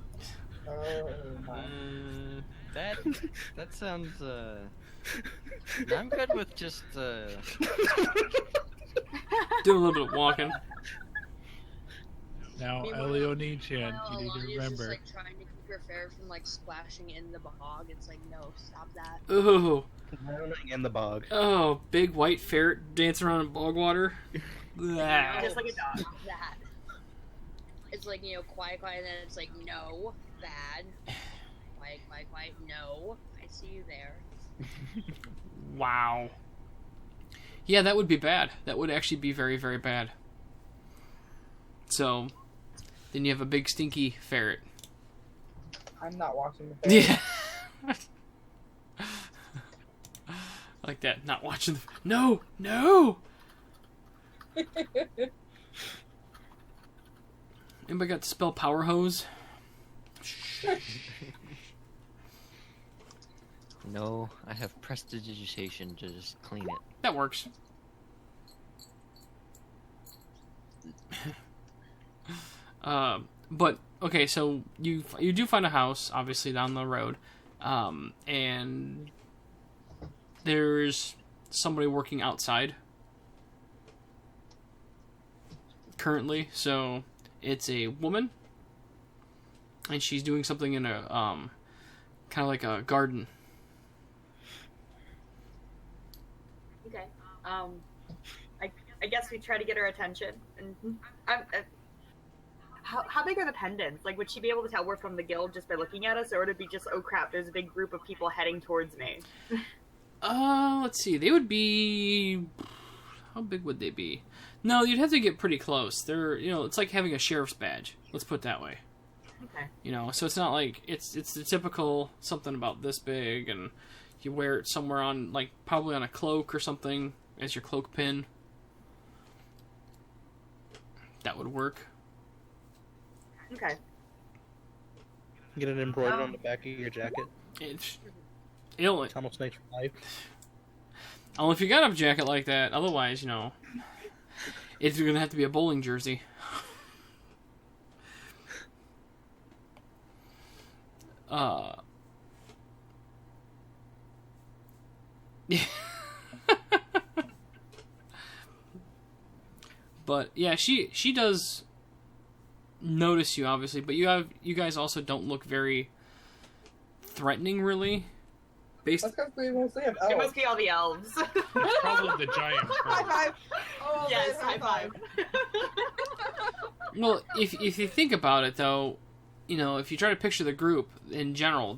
Oh, my. That sounds. I'm good with just. Do a little bit of walking. Now, Meanwhile, Eleone-chan, you need Alani's to just, remember. like, trying to your ferret from like splashing in the bog. It's like, no, stop that. Ooh. Drowning in the bog. Oh, big white ferret dancing around in bog water. Blah. Just like a dog. Stop that. It's like, you know, quiet, quiet, and then it's like, no, bad. Quiet, quiet, quiet, no. I see you there. Wow. Yeah, that would be bad. That would actually be very, very bad. So, then you have a big stinky ferret. I'm not watching the ferret. Yeah. Like that, not watching the... No! No! Anybody got to spell power hose? No, I have prestidigitation to just clean it. That works. But okay, so you do find a house, obviously down the road, and there's somebody working outside currently. So it's a woman, and she's doing something in a kind of like a garden. Okay. I guess we try to get her attention. And how big are the pendants? Like, would she be able to tell we're from the guild just by looking at us, or would it be just, oh crap, there's a big group of people heading towards me? Let's see. They would be... How big would they be? No, you'd have to get pretty close. They're, you know, it's like having a sheriff's badge. Let's put it that way. Okay. You know, so it's not like... It's the typical something about this big, and you wear it somewhere on, like, probably on a cloak or something as your cloak pin. That would work. Okay. Get it embroidered on the back of your jacket. It'll... Tunnel snakes for life. Well, if you got a jacket like that, otherwise, you know, it's going to have to be a bowling jersey. Yeah. But yeah, she does notice you, obviously, but you guys also don't look very threatening, really. That's because we mostly have elves. It must be all the elves. It's probably the giant High crow. five! Oh, Yes, man, high five. Well, if you think about it, though, you know, if you try to picture the group in general,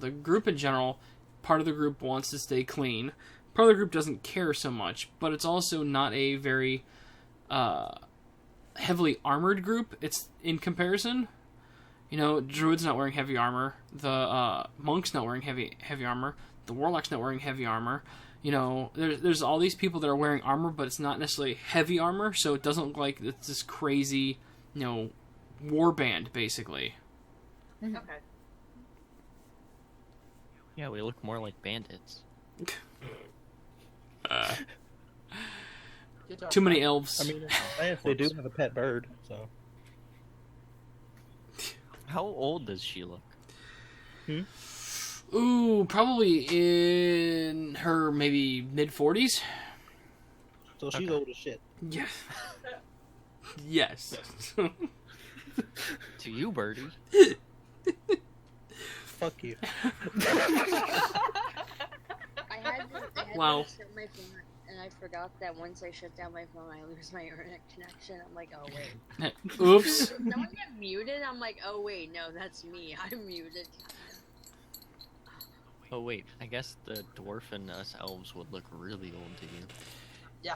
part of the group wants to stay clean. Part of the group doesn't care so much, but it's also not a very heavily armored group. It's in comparison. You know, druid's not wearing heavy armor. The monk's not wearing heavy armor. The warlock's not wearing heavy armor. You know, there's all these people that are wearing armor, but it's not necessarily heavy armor, so it doesn't look like it's this crazy, you know, war band, basically. Okay. Yeah, we look more like bandits. Good job, Too many Frank. elves. I mean, they do have a pet bird, so. How old does she look? Ooh, probably in her maybe mid-40s. So she's Okay. old as shit. Yes. Yes. To you, Birdie. Fuck you. I had Wow. to shut my phone, and I forgot that once I shut down my phone, I lose my internet connection. I'm like, oh wait. Oops. Did someone get muted? I'm like, oh wait, no, that's me. I'm muted. Oh wait, I guess the dwarf and us elves would look really old to you. Yeah.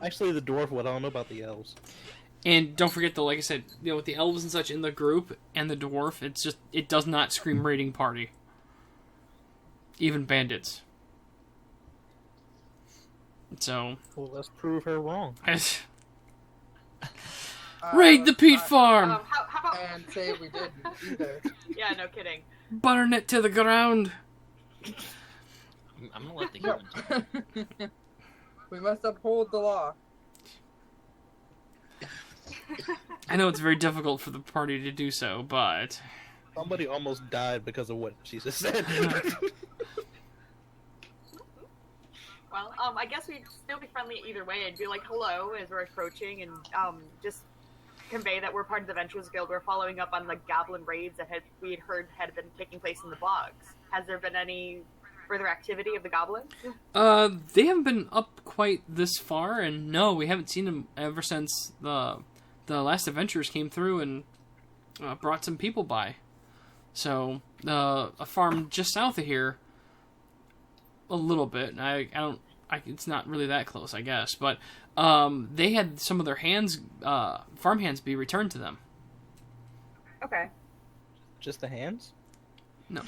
Actually, the dwarf, what I don't know about the elves. And don't forget, though, like I said, you know, with the elves and such in the group and the dwarf, it does not scream raiding party. Even bandits. So, Well, let's prove her wrong. raid the peat farm! How about? And say we didn't either. Yeah, no kidding. Burn it to the ground! I'm gonna let the humans. We must uphold the law. I know it's very difficult for the party to do so, but... Somebody almost died because of what she just said. Well, I guess we'd still be friendly either way. I'd be like hello as we're approaching, and just convey that we're part of the Venturers Guild. We're following up on the goblin raids that we had heard had been taking place in the bogs. Has there been any further activity of the goblins? They haven't been up quite this far, and no, we haven't seen them ever since the last adventurers came through and brought some people by. So, a farm just south of here, a little bit. It's not really that close, I guess, but they had some of their farm hands be returned to them. Okay. Just the hands? No.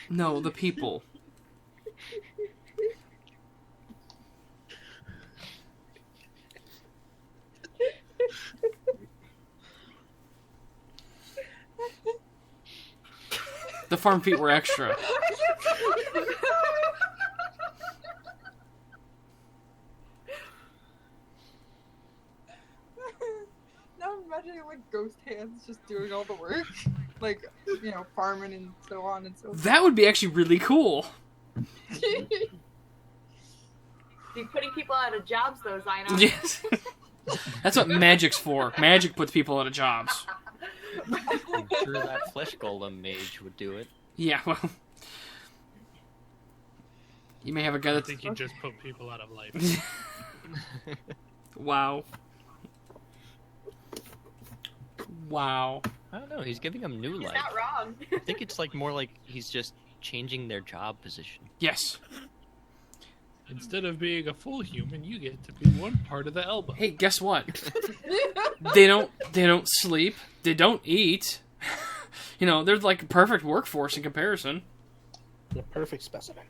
No, the people. The farm feet were extra. Now I'm imagining like ghost hands just doing all the work. Like, farming and so on and so forth. That would be actually really cool. Be putting people out of jobs, though, Zyno. Yes. That's what magic's for. Magic puts people out of jobs. I'm sure that flesh golem mage would do it. Yeah, well... You may have a guy I that's... think you just put people out of life. Wow. Wow. I don't know. He's giving them new He's life. not wrong. I think it's more like he's just changing their job position. Yes. Instead of being a full human, you get to be one part of the elbow. Hey, guess what? They don't sleep. They don't eat. They're like a perfect workforce in comparison. The perfect specimen.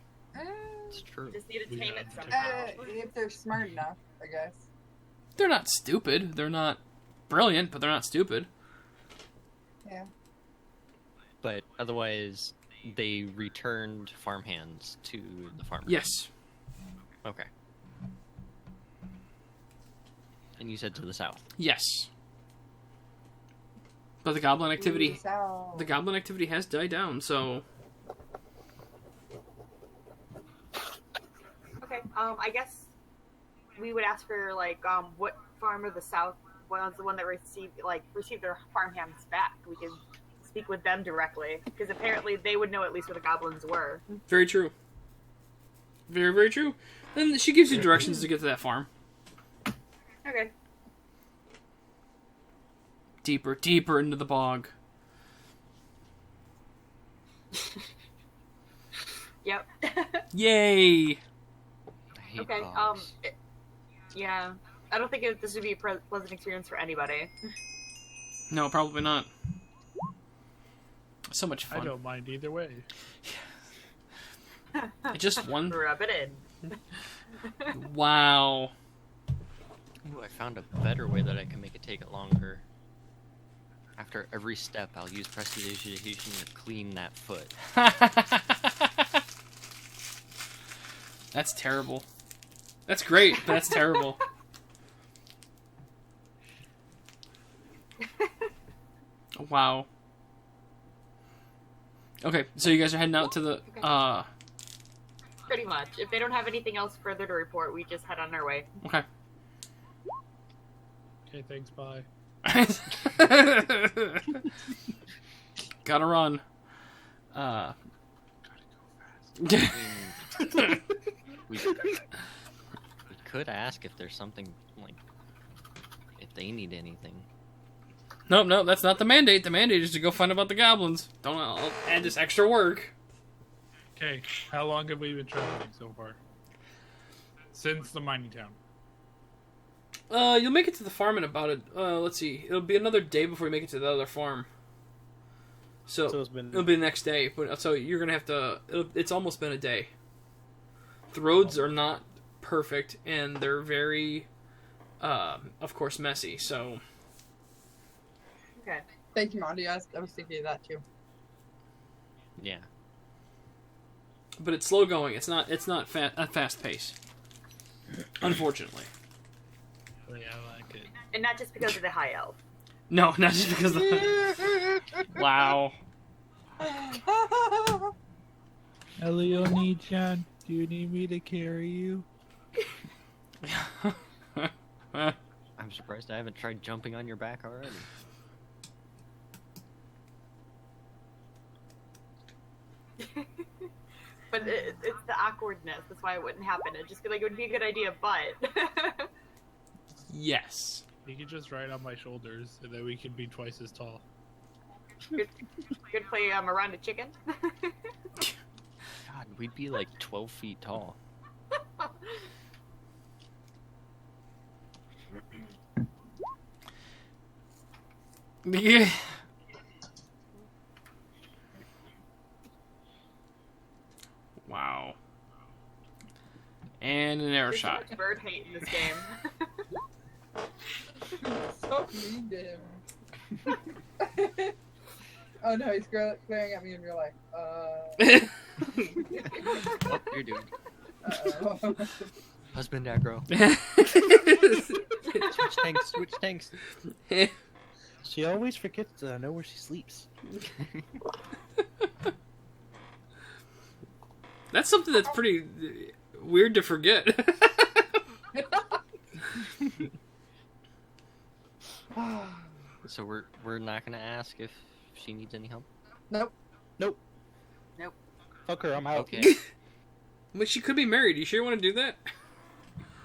It's true. Just need to tame it Yeah. somehow. If they're smart enough, I guess. They're not stupid. They're not brilliant, but they're not stupid. Yeah. But otherwise, they returned farmhands to the farmers. Yes. Okay. And you said to the south. Yes. But the goblin activity... Peace out. The goblin activity has died down, so... Okay, I guess we would ask for, what farm of the south was the one that received their farmhands back. We could speak with them directly, because apparently they would know at least where the goblins were. Very true. Very, very true. And she gives you directions to get to that farm. Okay. Deeper, deeper into the bog. Yep. Yay! I hate Okay, bogs. yeah. I don't think this would be a pleasant experience for anybody. No, probably not. So much I fun. don't mind either way. Just one. Rub it in. Wow. Ooh, I found a better way that I can make it take it longer. After every step, I'll use prestidigitation to clean that foot. That's terrible. That's great, but that's terrible. Wow. Okay, so you guys are heading out to the Pretty much. If they don't have anything else further to report, we just head on our way. okay. Okay, thanks, bye. Gotta run. I mean, we could ask if there's something, if they need anything. Nope, that's not the mandate. The mandate is to go find about the goblins. I'll add this extra work. Okay, how long have we been traveling so far? Since the mining town. You'll make it to the farm in about let's see. It'll be another day before you make it to the other farm. So it's been it'll be the next day. So you're gonna have to. It's almost been a day. The roads are not perfect, and they're very, of course, messy. So Okay. Thank you, Monty. I was thinking of that too. Yeah. but it's slow going. It's not a fast pace. Unfortunately. Yeah, I like it. And not just because of the high elf. No, not just because of wow. Elio-chan, do you need me to carry you? I'm I'm surprised I haven't tried jumping on your back already. But it's the awkwardness. That's why it wouldn't happen. It'd just be like, it would be a good idea, but... Yes. You could just ride on my shoulders, and then we could be twice as tall. Good play Miranda Chicken. God, we'd be like 12 feet tall. Yeah. Wow. And an arrow There's so shot. much bird hate in this game. So mean to him. Oh no, he's glaring at me in real life. Oh, you're doomed. Uh-oh. Husband aggro. Switch tanks, switch tanks. She always forgets to know where she sleeps. That's something that's pretty weird to forget. So we're not gonna ask if she needs any help? Nope. Fuck her, I'm out. Okay. But she could be married. You sure you want to do that?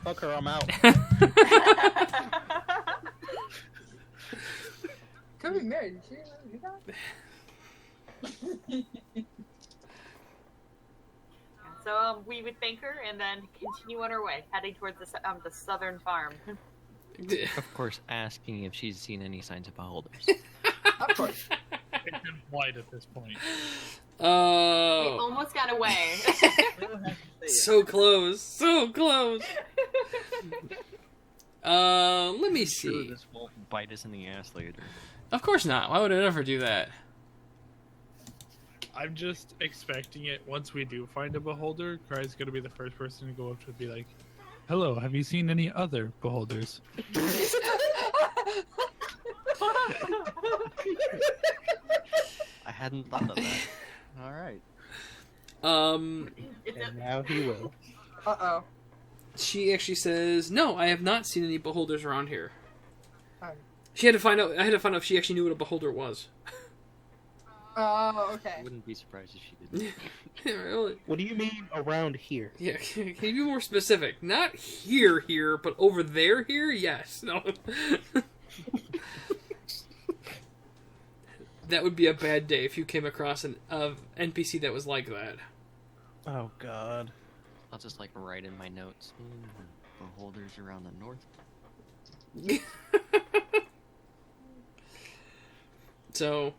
Fuck her, I'm out. Could be married. You sure you want to do that? So we would thank her and then continue on our way, heading towards the southern farm. Of course, asking if she's seen any signs of beholders. Of course. It's implied at this point. We Oh, almost got away. so close, so close. Let me Sure, see. this won't bite us in the ass later. Of course not. Why would I ever do that? I'm just expecting it. Once we do find a beholder, Cry's gonna be the first person to go up to it and be like, "Hello, have you seen any other beholders?" I hadn't thought of that. All right. It's And now he will. Uh-oh. She actually says, "No, I have not seen any beholders around here." Oh. She had to find out. I had to find out if she actually knew what a beholder was. Oh, I okay. wouldn't be surprised if she didn't. Really? What do you mean around here? Yeah. Can you be more specific? Not here, but over there. Here, yes. No. That would be a bad day if you came across an NPC that was like that. Oh god. I'll just like write in my notes. Beholders around the north. So,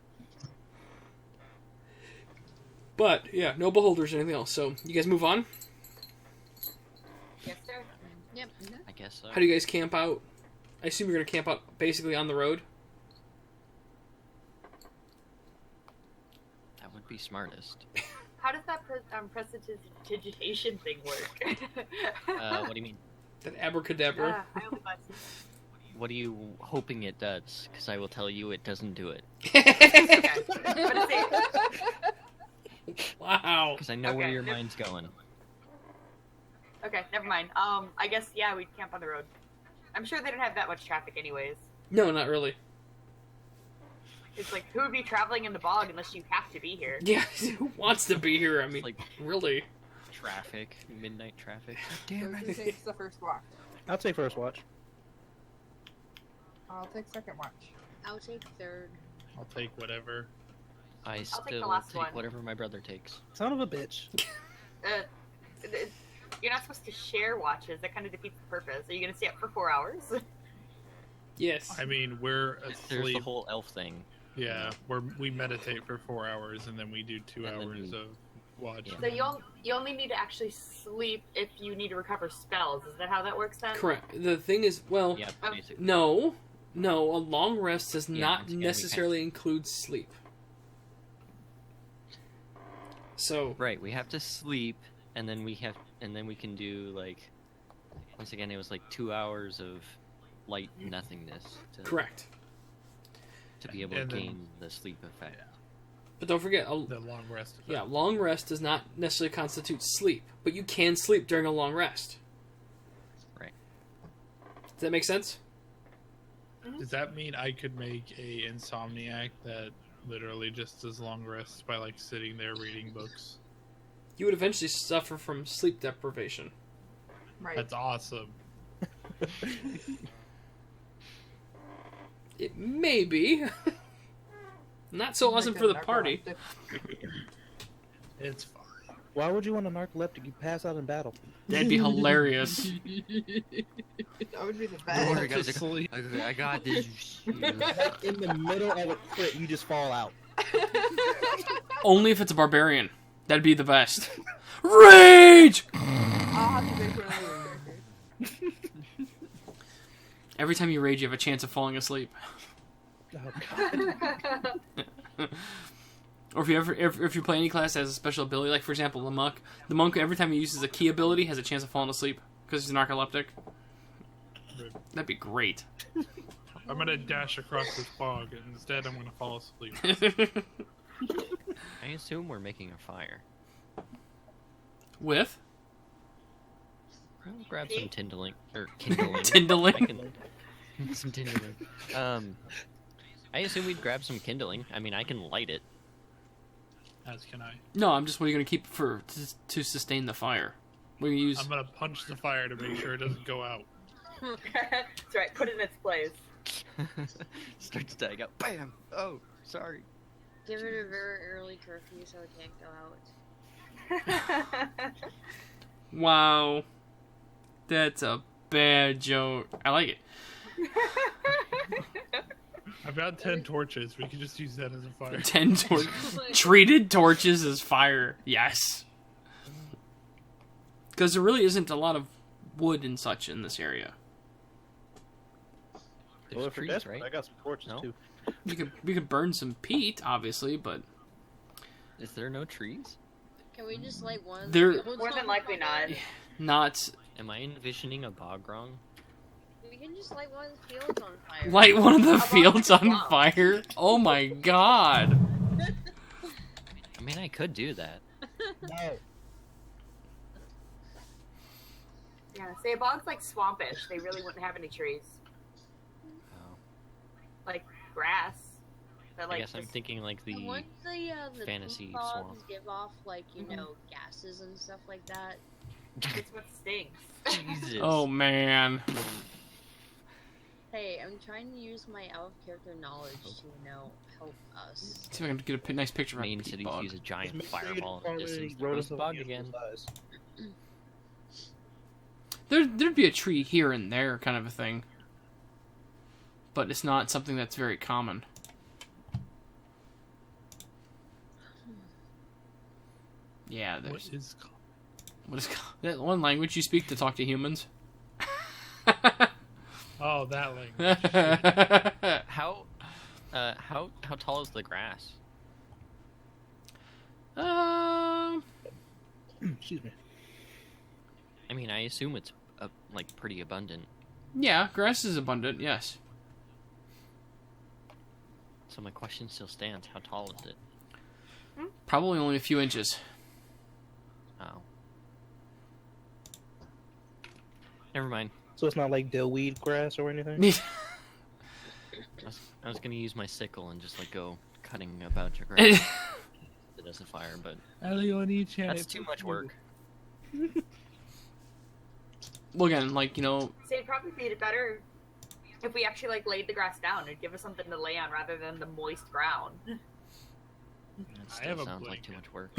but yeah, no beholders or anything else. So you guys move on. yes, sir. Yep. I guess so. How do you guys camp out? I assume you're gonna camp out basically on the road. That would be smartest. How does that prestidigitation thing work? What do you mean? That abracadabra. I only got What are you hoping it does? Because I will tell you it doesn't do it. okay. But it's Wow. Because I know where Okay. your mind's going. okay, never mind. I guess we'd camp on the road. I'm sure they don't have that much traffic, anyways. No, not really. It's like, who would be traveling in the bog unless you have to be here? Yeah, who wants to be here? I mean, Like really. traffic, midnight traffic. So who takes the first watch? I'll take first watch. I'll take second watch. I'll take third. I'll take whatever. I the still last take one. whatever my brother takes. Son of a bitch. You're not supposed to share watches. That kind of defeats the purpose. Are you going to stay up for 4 hours? Yes. I mean, we're There's asleep. the whole elf thing. Yeah, we meditate for 4 hours and then we do 2 And then hours we- of watch. Yeah. So you only need to actually sleep if you need to recover spells. Is that how that works then? Correct. The thing is, well, Yeah, Oh. basically. no, a long rest does Yeah, not once again, we necessarily include sleep. So, Right, we have to sleep, and then we can do like. Once again, it was like 2 hours of light nothingness correct. to be able to And then- gain the sleep effect. But don't forget, The long rest. yeah, long rest does not necessarily constitute sleep, but you can sleep during a long rest. Right. Does that make sense? Does that mean I could make a insomniac that literally just does long rests by like sitting there reading books? You would eventually suffer from sleep deprivation. Right. That's awesome. It may be. Not so awesome for the party. It's fine. Why would you want a narcoleptic? You pass out in battle. That'd be hilarious. That would be the Don't worry, best. guys. Sleep. I got this. Like in the middle of a crit, you just fall out. Only if it's a barbarian. That'd be the best. Rage! I'll have to make one of those. Every time you rage, you have a chance of falling asleep. Oh, God. Or if you play any class that has a special ability, like for example the monk every time he uses a key ability has a chance of falling asleep because he's narcoleptic. That'd be great. I'm gonna dash across this bog, and instead I'm gonna fall asleep. I assume we're making a fire. With I'll grab some kindling or kindling. Tyndalling. I can- some kindling. I assume we'd grab some kindling. I mean, I can light it. As can I. No, I'm just what are you gonna keep to sustain the fire? We're gonna use I'm gonna punch the fire to make sure it doesn't go out. That's right. Put it in its place. Starts dying out. Bam! Oh, sorry. Give it a very early curfew so it can't go out. Wow. That's a bad joke. I like it. I've got 10 torches. We can just use that as a fire. 10 treated torches as fire. Yes. Because there really isn't a lot of wood and such in this area. There's Well, if you're trees, desperate, right? I got some torches No? too. We could burn some peat, obviously, but Is there no trees? Can we just light one? There- More than likely not. not Am I envisioning a bog wrong? We can just light one of the fields on fire. light one of the How about fields on wow. fire. Oh my god. I mean, I could do that. No. Yeah, say a bog's like swampish. They really wouldn't have any trees. Oh. Like grass. That, I like, guess I'm just- thinking like And the wouldn't the fantasy peat bogs swamp. give off like gases and stuff like that? It's what stinks. Jesus. Oh man. Hey, I'm trying to use my elf character knowledge to help us. See if I can get a nice picture of Main a peat cities bog. use a Just giant make sure you fireball don't in the find any distance. There goes rodents the of bog unusual again. size. There'd be a tree here and there, kind of a thing. But it's not something that's very common. Yeah, What there's is what is that one language you speak to talk to humans? Oh, that language. How tall is the grass? Excuse me. I mean, I assume it's like pretty abundant. Yeah, grass is abundant. Yes. So my question still stands: how tall is it? Probably only a few inches. Oh. Never mind. So it's not like dillweed grass or anything? I was gonna use my sickle and just like go cutting about your grass. It as a fire, but that's too much work. Well, again, like, you know, So it'd probably be better if we actually like laid the grass down. It'd give us something to lay on rather than the moist ground. That I have still a sounds like too blanket. much work.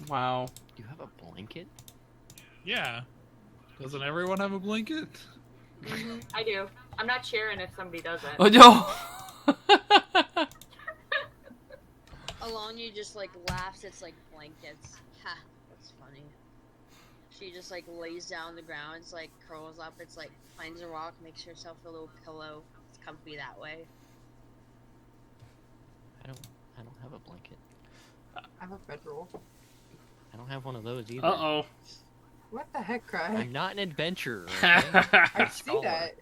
Wow. You have a blanket? Yeah. Doesn't everyone have a blanket? I do. I'm not sharing if somebody doesn't. Oh no! Alanya just like laughs. It's like blankets. Ha, that's funny. She just like lays down on the ground. It's like curls up. It's like finds a rock, makes herself a little pillow. It's comfy that way. I don't have a blanket. I have a bedroll. I don't have one of those either. Uh-oh. What the heck, Cry? I'm not an adventurer. I see that.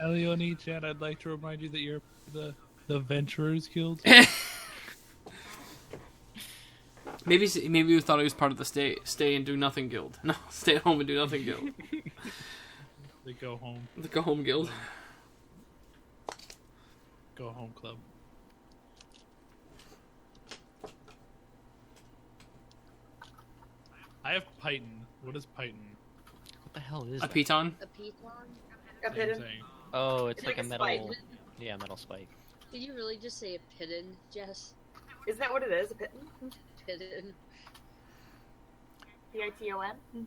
Elioni, Chad, I'd like to remind you that you're the Venturers Guild. Maybe we thought he was part of the stay and do nothing guild. No, stay at home and do nothing guild. They go home. The go home guild. Go home club. I have Python. What is Python? What the hell is A that? piton. A piton? A Same piton? thing. Oh, it's It's like like a a metal. spike. Yeah, metal spike. Did you really just say a piton, Jess? Isn't that what it is? A piton? Piton. Piton?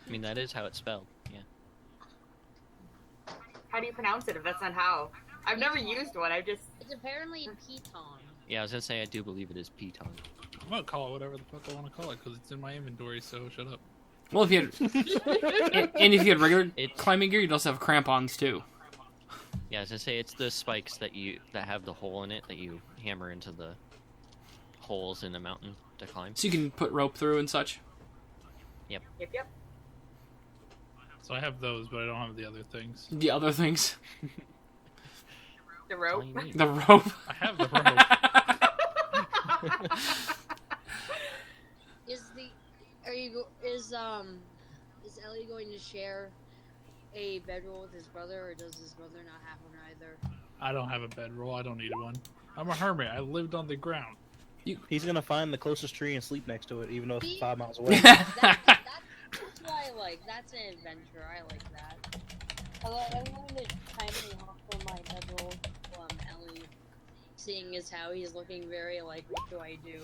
I mean, that is how it's spelled. Yeah. How do you pronounce it if that's not how? I've never used one. I've just. It's apparently a piton. Yeah, I was gonna say I do believe it is piton. I'm gonna call it whatever the fuck I want to call it because it's in my inventory. So shut up. Well, if you had and if you had regular It's- climbing gear, you'd also have crampons too. Yeah, I was gonna say it's the spikes that have the hole in it that you hammer into the holes in the mountain to climb. So you can put rope through and such. Yep. So I have those, but I don't have the other things. The other things. The That's all rope. you need. The rope. I have the rope. Is Ellie going to share a bedroll with his brother, or does his brother not have one either? I don't have a bedroll. I don't need one. I'm a hermit. I lived on the ground. He's gonna find the closest tree and sleep next to it, even though it's See? 5 miles away. That's what I like. That's an adventure. I like that. I'm going to kindly offer my bedroll to Ellie, seeing as how he's looking very like, what do I do?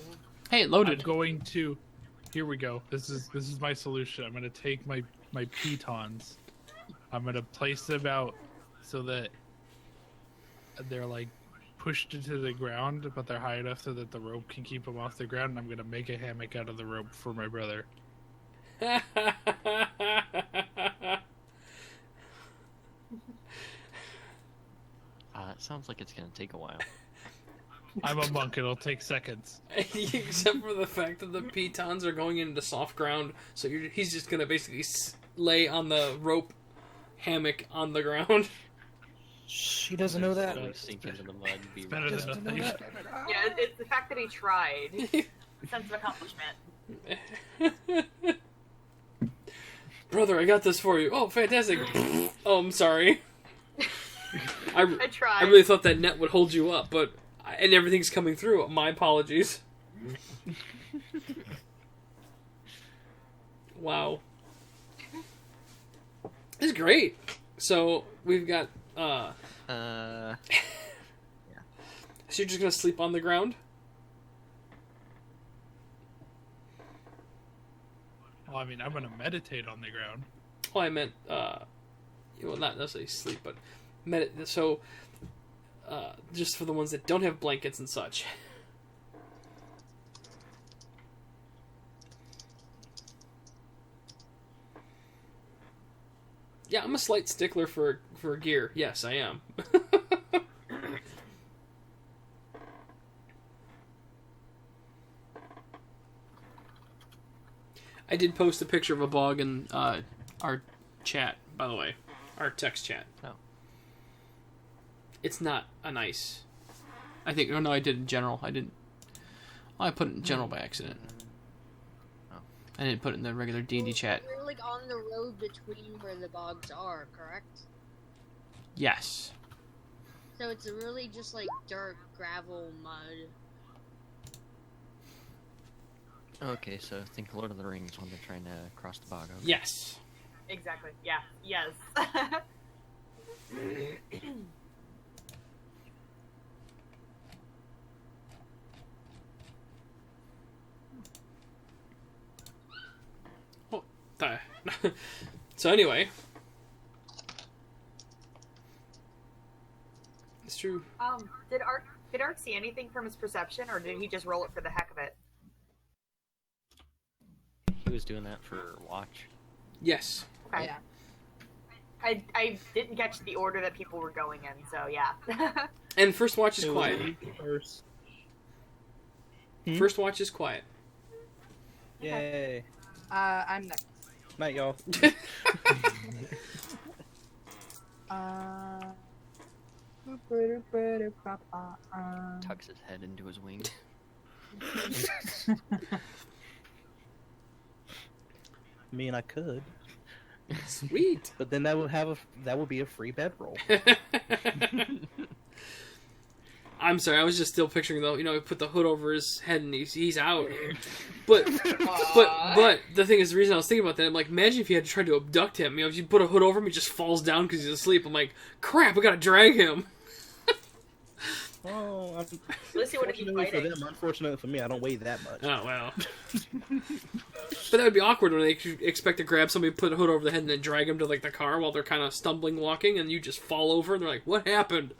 Hey, it I'm loaded. going to. Here we go. This is my solution. I'm gonna take my pitons. I'm gonna place them out so that they're like pushed into the ground, but they're high enough so that the rope can keep them off the ground. And I'm gonna make a hammock out of the rope for my brother. It sounds like it's gonna take a while. I'm a monk. It'll take seconds. Except for the fact that the pitons are going into soft ground, so he's just gonna basically lay on the rope hammock on the ground. She doesn't know that. Go sink into the mud. Be It's better than nothing. Yeah, it's the fact that he tried. Sense of accomplishment. Brother, I got this for you. Oh, fantastic. Oh, I'm sorry. I I tried. really thought that net would hold you up, but and everything's coming through. My apologies. Wow. This is great. So we've got. So you're just gonna sleep on the ground? Well, I mean, I'm gonna meditate on the ground. Oh, I meant, well, not necessarily sleep, but so, just for the ones that don't have blankets and such. Yeah, I'm a slight stickler for gear. Yes, I am. I did post a picture of a bog in our chat, by the way. Our text chat. Oh. It's not a nice... I think... Oh, no, I did in general. I didn't... Well, I put it in general by accident. Oh. I didn't put it in the regular D&D chat. We're like on the road between where the bogs are, correct? Yes. So it's really just like dirt, gravel, mud. Okay, so think Lord of the Rings when they're trying to cross the bog. Okay. Yes. Exactly. Yeah. Yes. So anyway... It's true. Did Art see anything from his perception, or did he just roll it for the heck of it? He was doing that for watch. Yes. Okay. Yeah. I didn't catch the order that people were going in, so yeah. And first watch is It was quiet. first. First watch is quiet. Yay. I'm next. Night, y'all. Tucks his head into his wing. I mean, I could, Sweet. but then that would be a free bedroll. I'm sorry, I was just still picturing though. He put the hood over his head and he's out. But the thing is, the reason I was thinking about that, I'm like, imagine if you had to try to abduct him. If you put a hood over him, he just falls down because he's asleep. I'm like, crap, I gotta drag him. Oh, Let's see what he's unfortunately for fighting. them, unfortunately for me, I don't weigh that much. Oh well. But that would be awkward when they expect to grab somebody, put a hood over the head, and then drag him to like the car while they're kind of stumbling, walking, and you just fall over, and they're like, "What happened?"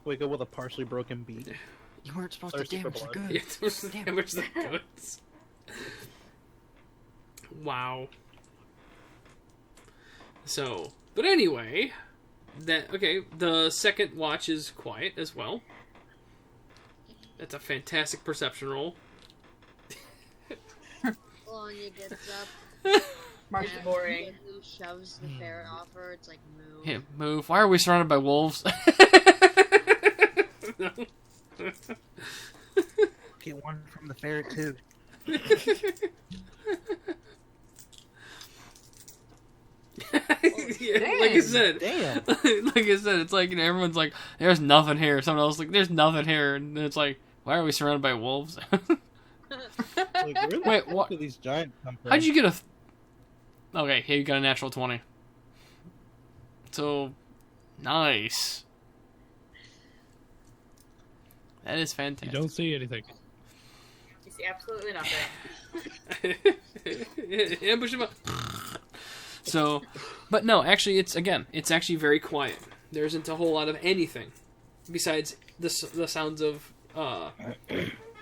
Wake up with a partially broken beat. You weren't supposed Thirsty to for damage the blood. goods. Damage the goods. Wow. So, but anyway, the second watch is quiet as well. That's a fantastic perception roll. Anya gets up. March and boring. Who shoves the ferret off her? It's like, move. Hey, move. Why are we surrounded by wolves? Get one from the ferret too. Yeah, like I said, Damn. like I said, it's like everyone's like, "There's nothing here." Someone else like, "There's nothing here," and it's like, "Why are we surrounded by wolves?" Like, where the Wait, fuck what? do these giants come from? How'd you get a? Okay, here you got a natural 20. So, nice. That is You fantastic. don't see anything. You see absolutely nothing. Ambush him up. So, but no, actually, it's actually very quiet. There isn't a whole lot of anything besides the sounds of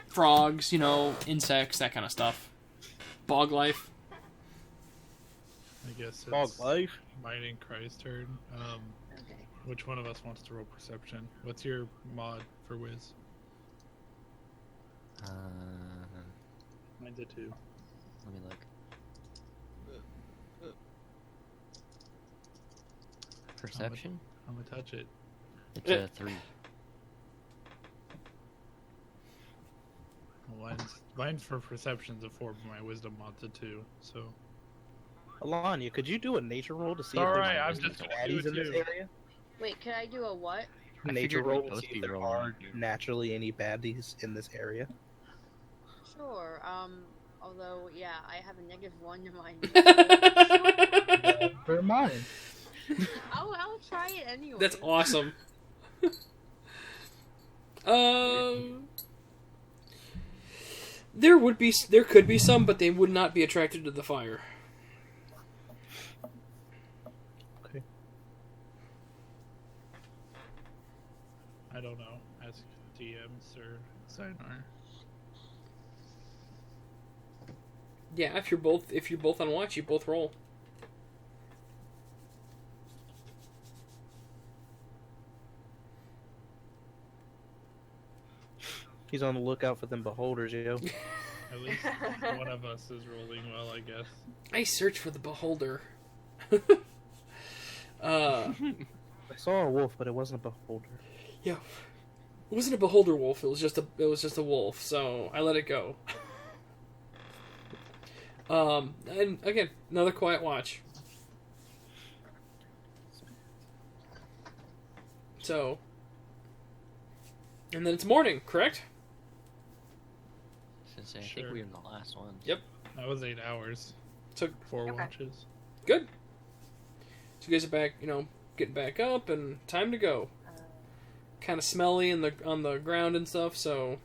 frogs, insects, that kind of stuff. Bog life. I guess Dog it's life? mine and Cry's turn. Okay. Which one of us wants to roll perception? What's your mod for Wiz? Mine's a 2. Let me look. Perception? I'm gonna touch it. It's a 3. Well, mine's for perception's a 4, but my wisdom mod's a 2. So Alanya, could you do a nature roll to see if Alright, there's I'm just gonna do baddies it in this too. area? Wait, can I do a what? I Nature figured we'd roll to both see be if there rolling. are naturally any baddies in this area. Sure. Although, yeah, I have a -1 to my. For mine. I'll try it anyway. That's awesome. There could be some, but they would not be attracted to the fire. Okay. I don't know. Ask DMs or Sinar. Yeah, if you're both on watch, you both roll. He's on the lookout for them beholders, yo. At least one of us is rolling well, I guess. I search for the beholder. I saw a wolf, but it wasn't a beholder. Yeah, it wasn't a beholder wolf. It was just a wolf. So I let it go. And again, another quiet watch. So, and then it's morning, correct? Since I Sure. think we were in the last one. Yep. That was 8 hours. So 4 Okay. watches. good. So you guys are back, getting back up, and time to go. Kind of smelly on the ground and stuff. So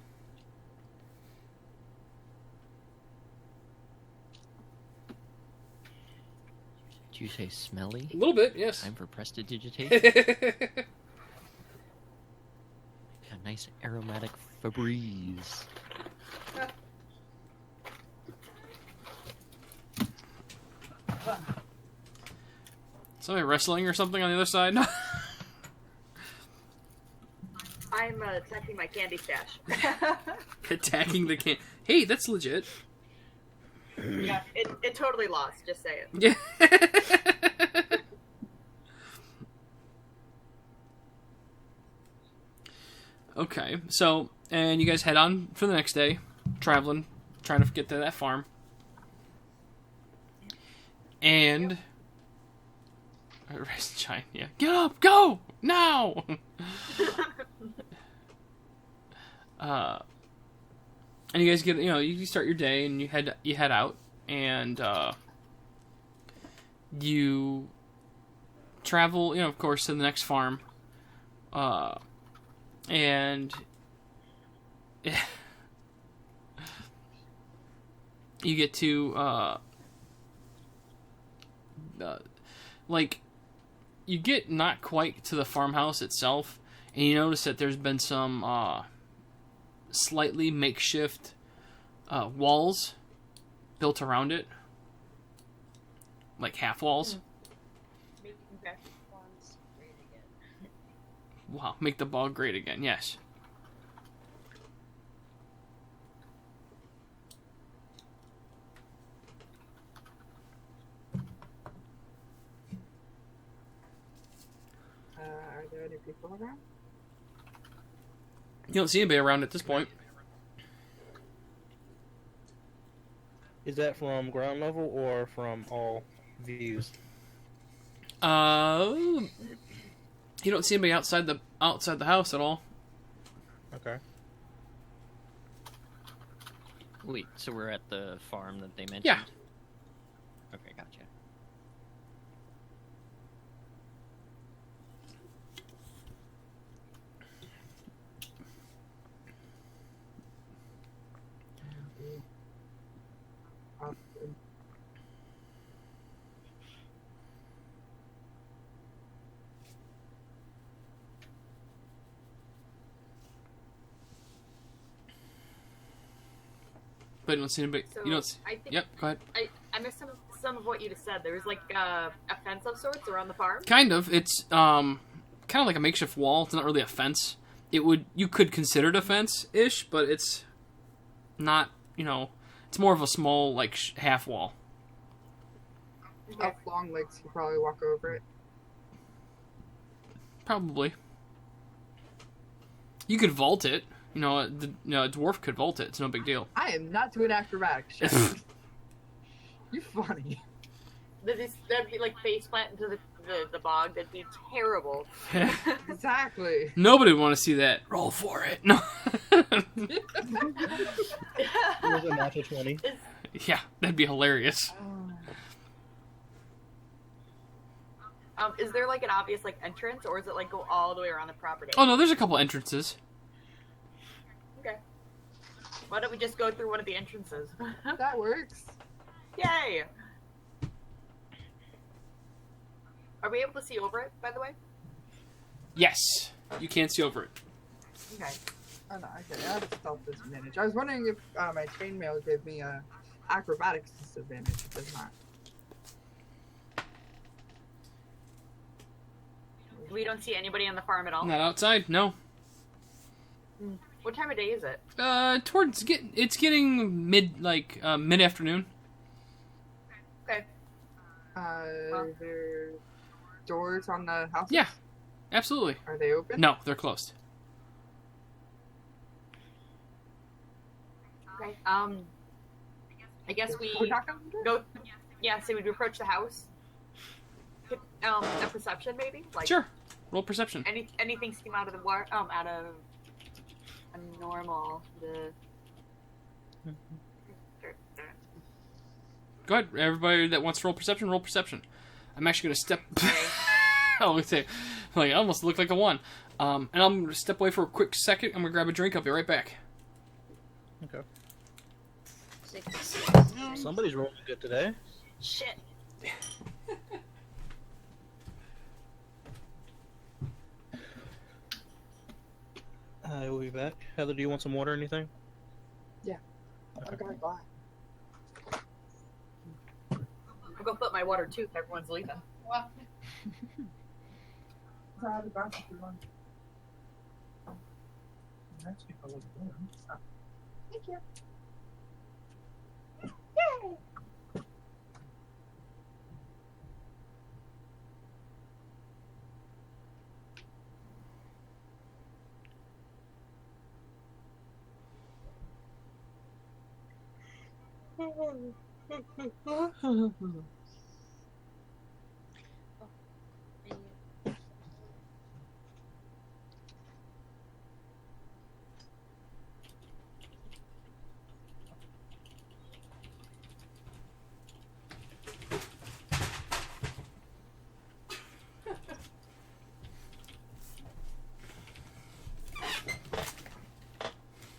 Did you say smelly? a little bit, yes. Time for prestidigitation. A nice aromatic Febreze. Somebody wrestling or something on the other side. I'm checking my candy stash. Attacking the can. Hey, that's legit. Yeah, it totally lost. Just say it. Yeah. Okay, so, and you guys head on for the next day, traveling, trying to get to that farm. And... Giant, yeah. Get up! Go! Now! And you guys get, you start your day, and you head out, and, you travel, of course, to the next farm. And you get to you get not quite to the farmhouse itself, and you notice that there's been some slightly makeshift walls built around it, like half walls. Okay. Wow, make the bog great again, yes. Are there any people around? You don't see anybody around at this point. Is that from ground level or from all views? You don't see anybody outside the house at all. Okay. Wait, so we're at the farm that they mentioned? Yeah. Okay, gotcha. But you don't see anybody. So You don't see. I think Yep, go ahead. I missed some of what you just said. There was like a fence of sorts around the farm. Kind of. It's kind of like a makeshift wall. It's not really a fence. You could consider it a fence-ish, but it's not. It's more of a small half wall. Okay. Up long legs, you probably walk over it. Probably. You could vault it. A dwarf could vault it. It's no big deal. I am not doing acrobatics. You're funny. That'd be like face plant into the bog. That'd be terrible. Exactly. Nobody would want to see that. Roll for it. No. It was a natural 20. Yeah, that'd be hilarious. Is there like an obvious like entrance, or is it like go all the way around the property? Oh no, there's a couple entrances. Okay. Why don't we just go through one of the entrances? That works. Yay! Are we able to see over it, by the way? Yes, you can't see over it. Okay. Oh no, okay, I have stealth disadvantage. I was wondering if my chainmail gave me a acrobatics disadvantage. It does not. We don't see anybody on the farm at all. Not outside. No. What time of day is it? It's getting mid afternoon. Okay. Are there doors on the house? Yeah, absolutely. Are they open? No, they're closed. Okay. I guess we We're not gonna do it? go. Yeah. So we'd approach the house. A perception maybe. Like Sure. Roll perception. anything seem out of the out of a normal Go ahead. Everybody that wants to roll perception. I'm actually going to step... I always say, I almost look like a 1. And I'm going to step away for a quick second. I'm going to grab a drink. I'll be right back. Okay. 6. Somebody's rolling good today. shit. I will be back. Heather, do you want some water or anything? Yeah. I'm gonna buy. I'll go flip my water too if everyone's leaving. Thank you.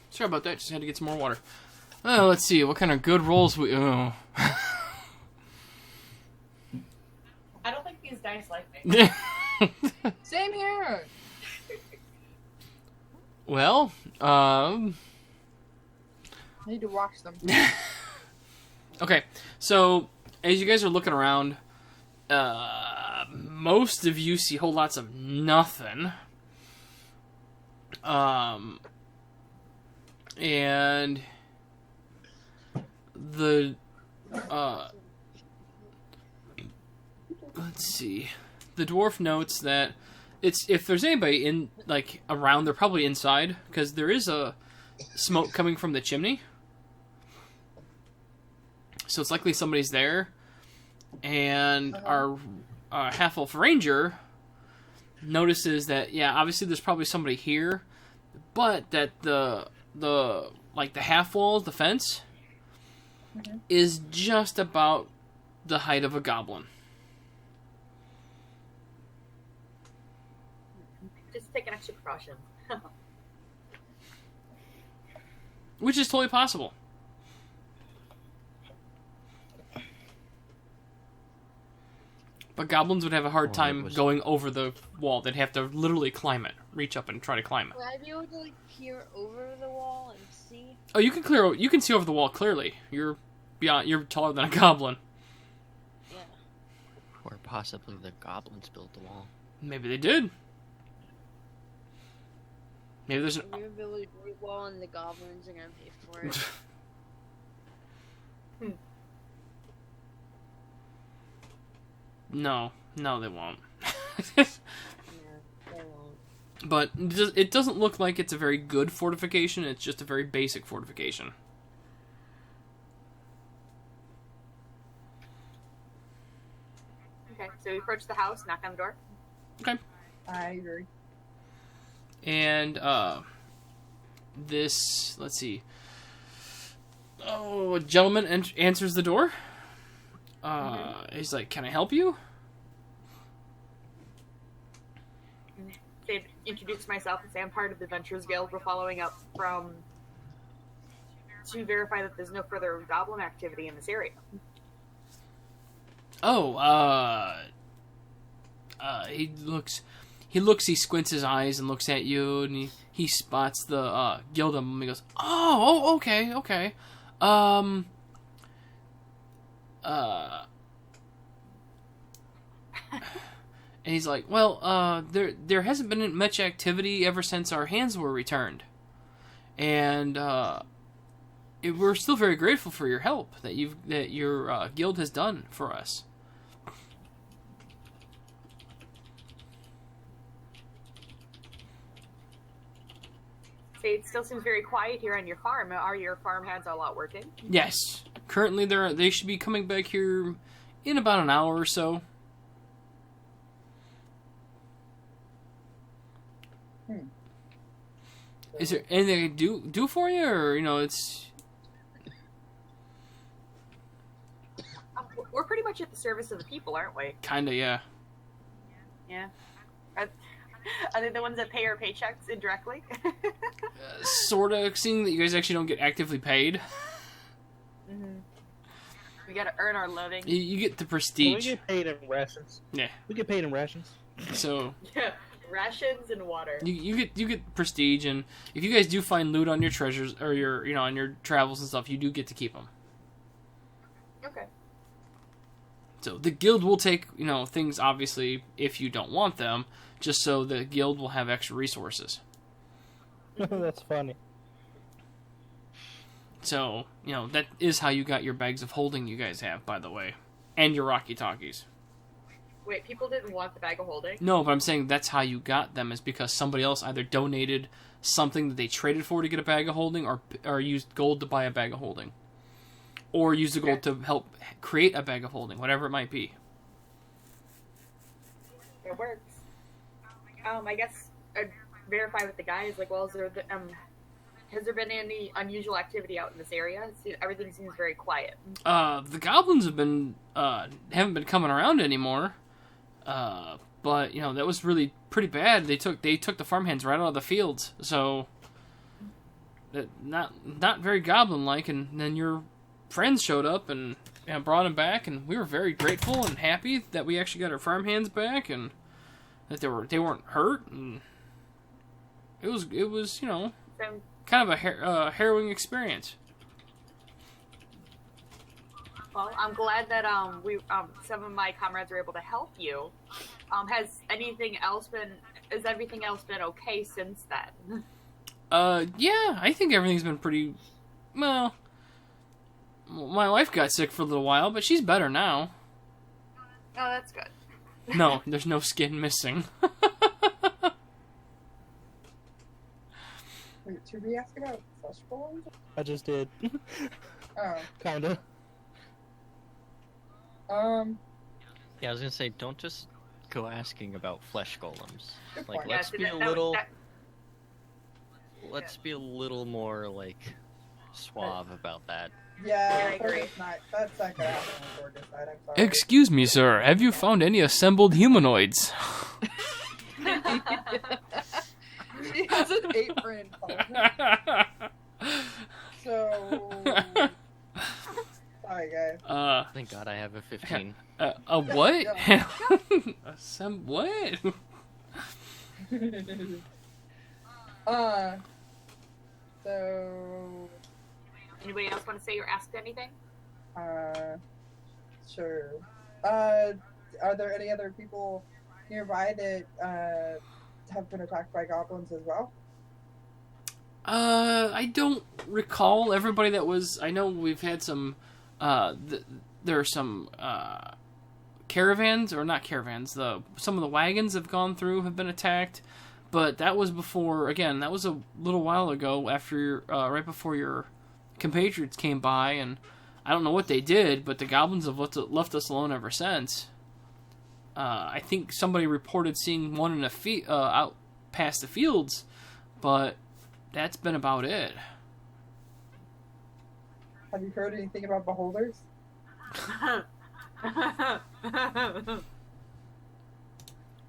Sorry about that. Just had to get some more water. Let's see. What kind of good rolls we... Oh. I don't think these dice like me. Same here. Well, I need to watch them. okay. So, as you guys are looking around, most of you see whole lots of nothing. And the let's see. The dwarf notes that it's if there's anybody in like around, they're probably inside because there is a smoke coming from the chimney. So it's likely somebody's there. And our half-elf ranger notices that obviously there's probably somebody here, but that the half wall, the fence, is just about the height of a goblin. Just take an extra precaution. Which is totally possible. But goblins would have a hard time going over the wall. They'd have to literally climb it, reach up and try to climb it. Would I be able to peer over the wall and see? Oh, you can see over the wall clearly. You're taller than a goblin. Yeah. Or possibly the goblins built the wall. Maybe they did. Maybe there's an... We have built a great wall and the goblins are gonna pay for it. No, they won't. Yeah, they won't. But it doesn't look like it's a very good fortification. It's just a very basic fortification. Okay, so we approach the house, knock on the door. Okay. I agree. And, let's see. Oh, a gentleman answers the door. He's like, "Can I help you?" Say, introduce myself and say I'm part of the Adventurers Guild. We're following up to verify that there's no further goblin activity in this area. Oh, he squints his eyes and looks at you, and he spots the guild emblem. He goes, "Oh, okay. And he's like, "Well, there hasn't been much activity ever since our hands were returned, and we're still very grateful for your help that your guild has done for us." It still seems very quiet here on your farm. Are your farm hands all out working? Yes, currently they should be coming back here in about an hour or so. Is there anything I can do for you, or it's? We're pretty much at the service of the people, aren't we? Kinda, yeah. Yeah. Are they the ones that pay our paychecks indirectly? Sorta, seeing that you guys actually don't get actively paid. Mm-hmm. We gotta earn our living. You get the Well, we prestige. get paid in rations. Yeah. We get paid in rations. So Yeah, rations and water. you get prestige, and if you guys do find loot on your treasures or your on your travels and stuff, you do get to keep them. Okay. So the guild will take things, obviously, if you don't want them, just so the guild will have extra resources. That's funny. So that is how you got your bags of holding you guys have, by the way, and your Rocky Talkies. Wait, people didn't want the bag of holding? No, but I'm saying that's how you got them, is because somebody else either donated something that they traded for to get a bag of holding, or used gold to buy a bag of holding. or use the gold to help create a bag of holding, whatever it might be. It works. I guess I'd verify with the guys, like, well, has there been any unusual activity out in this area? Everything seems very quiet. The goblins have been, haven't been coming around anymore. But, you know, that was really pretty bad. They took the farmhands right out of the fields, so not very goblin-like, and then your friends showed up and brought them back, and we were very grateful and happy that we actually got our farmhands back, and that they weren't hurt, and it was you know, kind of a harrowing experience. Well, I'm glad that some of my comrades were able to help you. Has everything else been okay since then? Yeah, I think everything's been pretty well. My wife got sick for a little while, but she's better now. Oh, that's good. No, there's no skin missing. Wait, should we ask about flesh golems? I just did. Oh. Kinda. Yeah, I was gonna say, don't just go asking about flesh golems. Good Like, point. let's Yeah, be that- a that- little, that- let's be a little more like suave about that. Yeah, I agree. That's not gonna happen on Georgia's side, I'm sorry. Excuse me, sir. Have you found any assembled humanoids? She has an apron on. So... Sorry, guys. Thank God I have a 15. A what? Yeah. What? So... Anybody else want to say or ask anything? Sure. Are there any other people nearby that, have been attacked by goblins as well? I don't recall everybody that was. I know we've had some. There are some caravans, or not caravans. Some of the wagons have gone through, have been attacked, but that was before. Again, that was a little while ago. After right before your compatriots came by, and I don't know what they did, but the goblins have left us alone ever since. I think somebody reported seeing one in out past the fields, but that's been about it. Have you heard anything about beholders?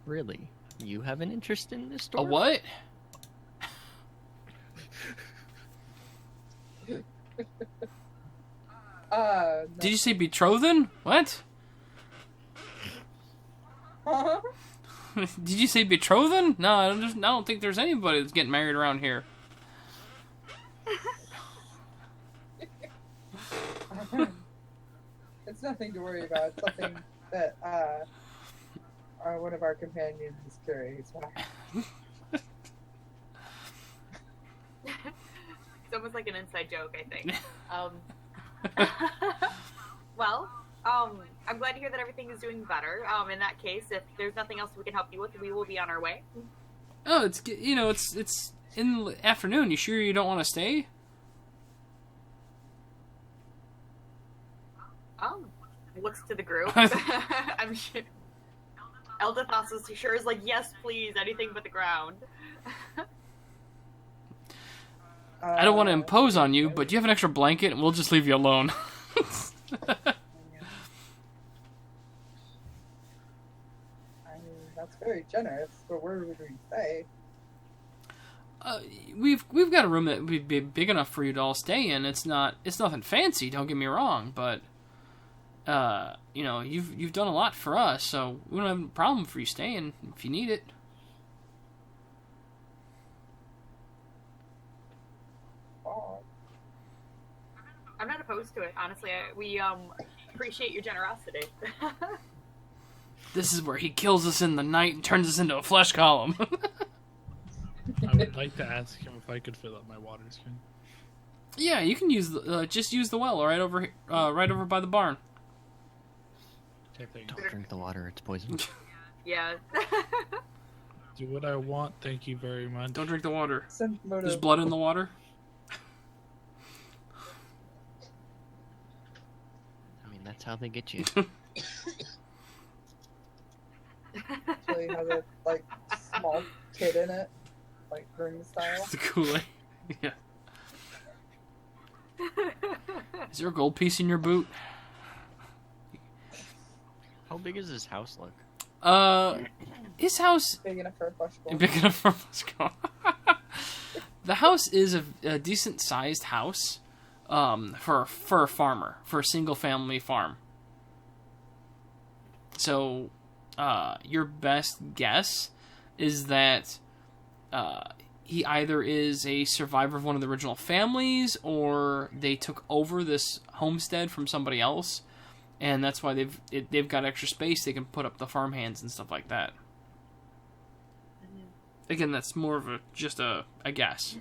Really? You have an interest in this A story? what? No. Did you say betrothed? What? Did you say betrothed? No, I don't think there's anybody that's getting married around here. It's nothing to worry about. It's something that one of our companions is curious about. It's almost like an inside joke, I think. Well, I'm glad to hear that everything is doing better. In that case, if there's nothing else we can help you with, we will be on our way. Oh, it's in the afternoon. You sure you don't want to stay? Looks to the group. I'm sure. Eldathos is like, yes, please, anything but the ground. I don't want to impose on you, but do you have an extra blanket, and we'll just leave you alone. I mean, that's very generous, but where would we stay? We've got a room that would be big enough for you to all stay in. It's nothing fancy. Don't get me wrong, but you've done a lot for us, so we don't have a problem for you staying if you need it. Oh, I'm not opposed to it, honestly. We appreciate your generosity. This is where he kills us in the night and turns us into a flesh column. I would like to ask him if I could fill up my water skin. Yeah, you can use just use the well right over by the barn. Okay, thank you. Don't drink the water, it's poison. Yeah. Do what I want, thank you very much. Don't drink the water. Sense motive. There's blood in the water. how they get you. Actually has a like small kid in it, like ring style. The Kool-Aid. Yeah. Is there a gold piece in your boot? How big does this house look? His house Big enough for a flush bowl. big enough for let's go. The house is a decent sized house, for a farmer, for a single family farm. So, your best guess is that he either is a survivor of one of the original families, or they took over this homestead from somebody else, and that's why they've got extra space. They can put up the farmhands and stuff like that. Again, that's more of just a guess.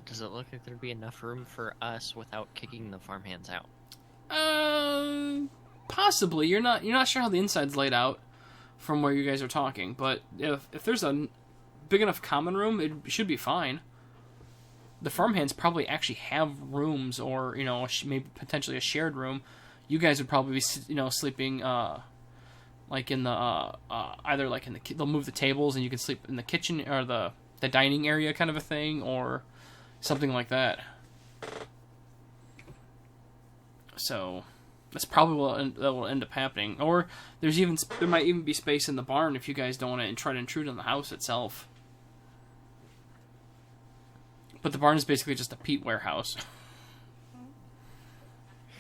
Does it look like there'd be enough room for us without kicking the farmhands out? Possibly. You're not sure how the inside's laid out from where you guys are talking, but if there's a big enough common room, it should be fine. The farmhands probably actually have rooms, or maybe potentially a shared room. You guys would probably be sleeping like in the either like in the they'll move the tables and you can sleep in the kitchen or the dining area kind of a thing, or something like that. So that's probably what will end up happening. Or there might even be space in the barn if you guys don't want to try to intrude on the house itself. But the barn is basically just a peat warehouse.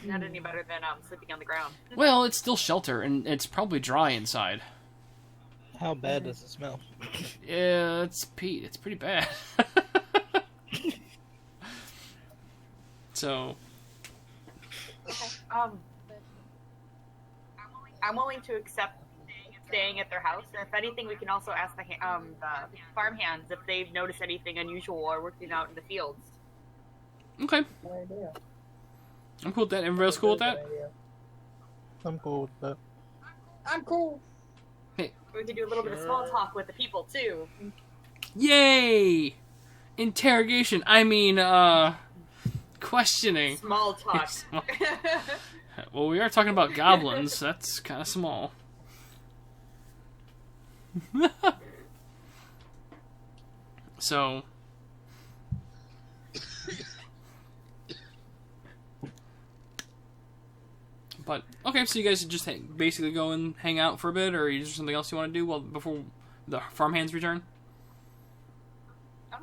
Not any better than sleeping on the ground. Well, it's still shelter, and it's probably dry inside. How bad does it smell? Yeah, it's peat. It's pretty bad. So, Okay. I'm willing to accept staying at their house, and if anything, we can also ask the farmhands if they've noticed anything unusual or working out in the fields. okay. No idea. I'm cool with that. Everybody else cool with that? I'm cool with that. I'm cool. We could do a little bit of small talk with the people too. Yay! Interrogation. I mean, questioning. Small talk. Small. Well, we are talking about goblins. That's kind of small. So, but okay. So you guys just basically go and hang out for a bit, or is there something else you want to do before the farmhands return? Oh.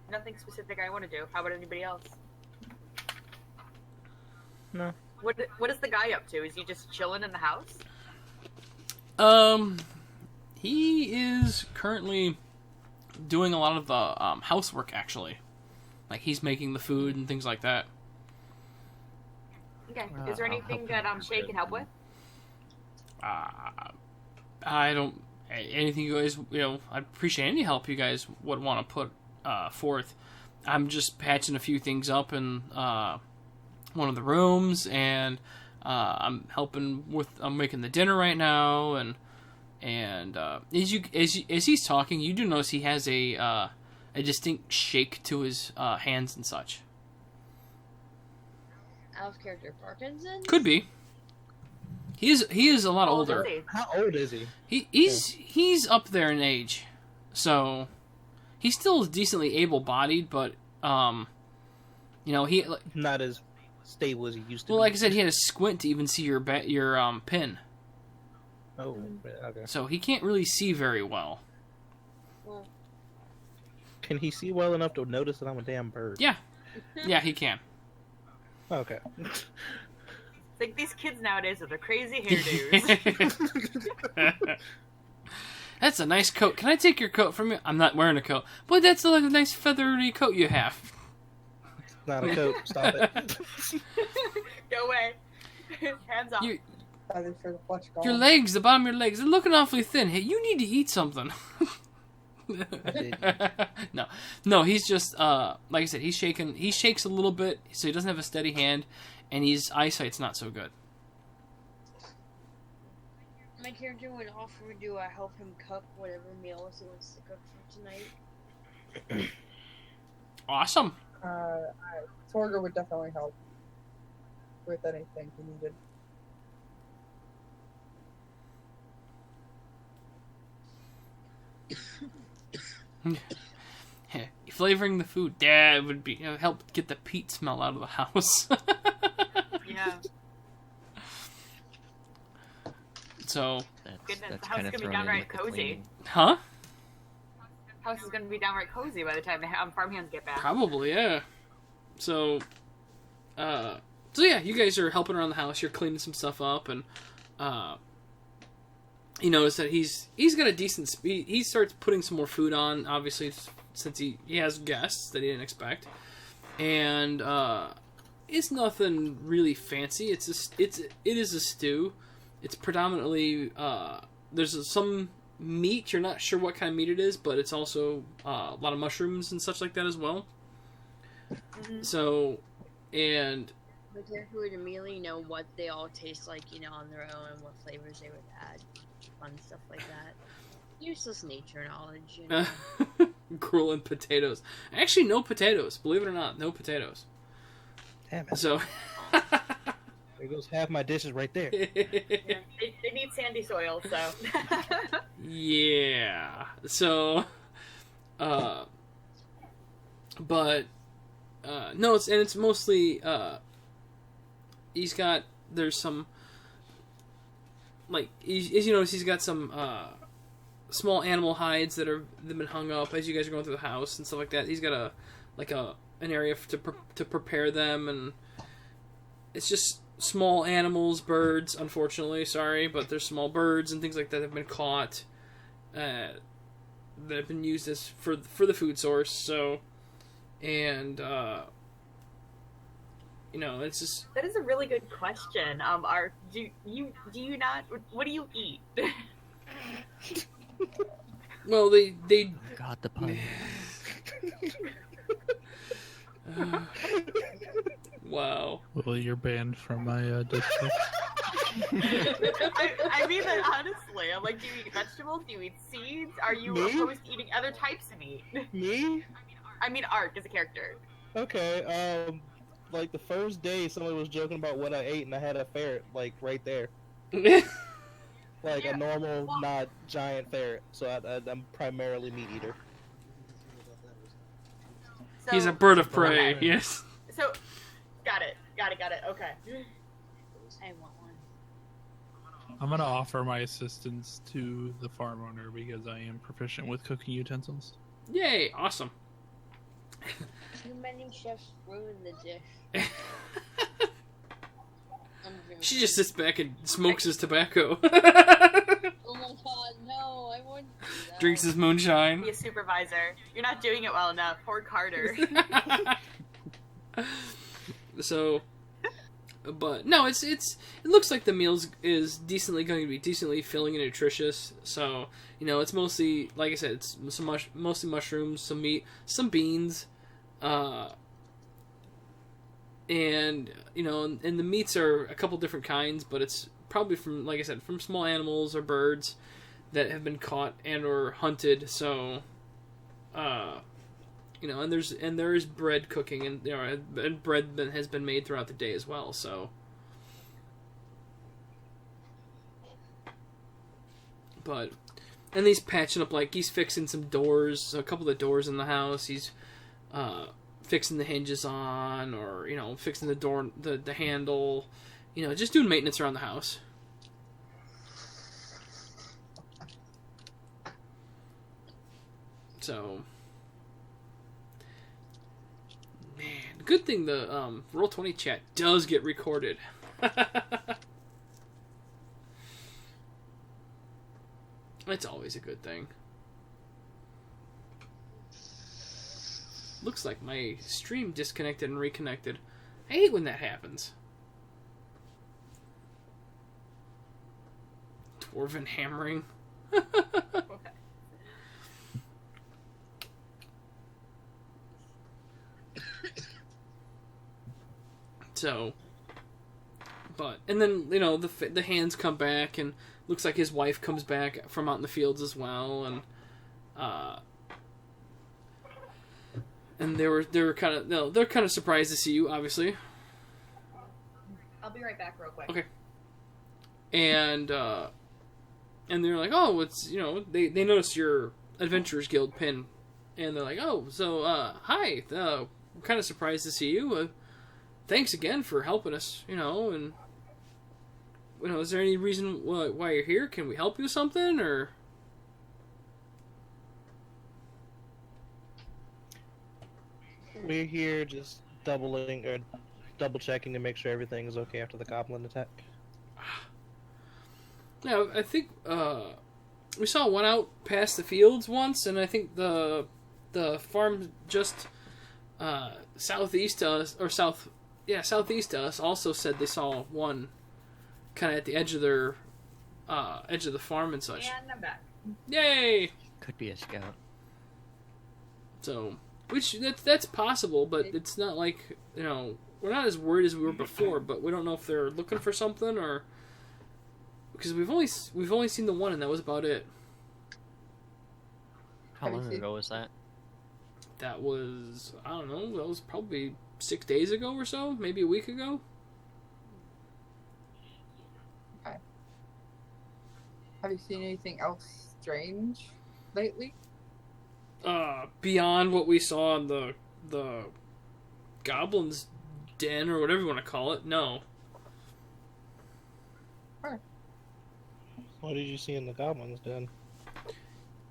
Nothing specific I want to do. How about anybody else? No. What is the guy up to? Is he just chilling in the house? He is currently doing a lot of the housework, actually. Like, he's making the food and things like that. Okay. Is there I'll anything help him that Shay can help with? I don't... Anything you guys... I'd appreciate any help you guys would want to put forth. I'm just patching a few things up in one of the rooms, and I'm helping with... I'm making the dinner right now, and as he's talking, you do notice he has a distinct shake to his hands and such. Out of character Parkinson? Could be. He is a lot Oh, older. does he? How old is he? He's up there in age, so he's still decently able-bodied, but he Not as stable as he used to well, be. like I said, he had to squint to even see your pin, Oh, okay. so he can't really see very well. Well, Can he see well enough to notice that I'm a damn bird? Yeah, yeah, he can. Okay. Like these kids nowadays with their crazy hairdos. That's a nice coat. Can I take your coat from you? I'm not wearing a coat, but that's like a nice feathery coat you have. Not a coat. Stop it. Go away. Hands off. Either for the flush Your legs, the bottom of your legs, they're looking awfully thin. Hey, you need to eat something. No, he's just like I said, he's shaking. He shakes a little bit, so he doesn't have a steady hand, and his eyesight's not so good. my character would offer to help him cook whatever meals he wants to cook for tonight. Awesome. Torger would definitely help. with anything he needed. Yeah, flavoring the food, yeah, it would be help get the peat smell out of the house. Yeah. So, Goodness, That's the house kind is of gonna be thrown in downright with the cozy. cleaning. huh? House is gonna be downright cozy by the time the farmhands get back. Probably, yeah. So, yeah, you guys are helping around the house. You're cleaning some stuff up, and you notice that he's got a decent speed. He starts putting some more food on, obviously, since he has guests that he didn't expect, and it's nothing really fancy. It is a stew. It's predominantly there's some meat. You're not sure what kind of meat it is, but it's also a lot of mushrooms and such like that as well. Mhm. So, and But who would immediately know what they all taste like, on their own, and what flavors they would add, fun stuff like that. Useless nature knowledge, gruel and potatoes. Actually, no potatoes. Believe it or not, no potatoes. Damn it. So, There goes half my dishes right there. Yeah, they need sandy soil, so. yeah. So, but no, it's mostly there's some, like, as you notice, he's got some small animal hides that have been hung up as you guys are going through the house and stuff like that. He's got an area to prepare them, and it's just small animals, birds, unfortunately, sorry, but there's small birds and things like that have been caught that have been used as for the food source. So, and it's just That is a really good question. Art, do you not? What do you eat? well, they God, the pun. wow. Well, you're banned from my district. I mean that honestly. I'm like, do you eat vegetables? Do you eat seeds? Are you Me? opposed to eating other types of meat? Me? I mean, Art as a character. Okay, like the first day somebody was joking about what I ate and I had a ferret, like, right there. Like Yeah. a normal, not giant ferret. So I'm primarily meat eater. So, He's a bird of prey. Okay. Yes. So, got it. Okay. I want one. I'm gonna offer my assistance to the farm owner because I am proficient with cooking utensils. Yay! Awesome. Too many chefs ruin the dish. I'm joking. She just sits back and smokes his tobacco. Oh my god, no! I wouldn't do that. Drinks his moonshine. Be a supervisor. You're not doing it well enough. Poor Carter. So, but no, it looks like the meals is going to be decently filling and nutritious. So, it's mostly, like I said, it's mostly mushrooms, some meat, some beans, and and the meats are a couple different kinds, but it's probably from, like I said, from small animals or birds that have been caught and or hunted. So, and there is bread cooking, and and bread that has been made throughout the day as well. So, and he's patching up, like he's fixing some doors, a couple of the doors in the house. He's fixing the hinges on, or fixing the door, the handle. Just doing maintenance around the house. So. Man, good thing the Roll20 chat does get recorded. It's always a good thing. Looks like my stream disconnected and reconnected. I hate when that happens. Dwarven hammering. So, and then the hands come back, and looks like his wife comes back from out in the fields as well, and they're kind of surprised to see you, obviously. I'll be right back real quick. Okay. And they're like, oh, it's, they notice your Adventurers Guild pin, and they're like, oh, so, hi, we're kind of surprised to see you, thanks again for helping us, and, is there any reason why you're here? Can we help you with something, or? We're here just double checking to make sure everything is okay after the goblin attack. Yeah, I think we saw one out past the fields once, and I think the farm just southeast to us, southeast to us, also said they saw one kind of at the edge of their edge of the farm and such. And I'm back. Yay! Could be a scout. So, that's possible, but it's not like we're not as worried as we were before. But we don't know if they're looking for something or. Because we've only seen the one, and that was about it. How long ago was that? That was, I don't know, that was probably 6 days ago or so, maybe a week ago. Okay. Have you seen anything else strange lately? Beyond what we saw in the Goblin's Den, or whatever you want to call it, no. What did you see in the goblin's den?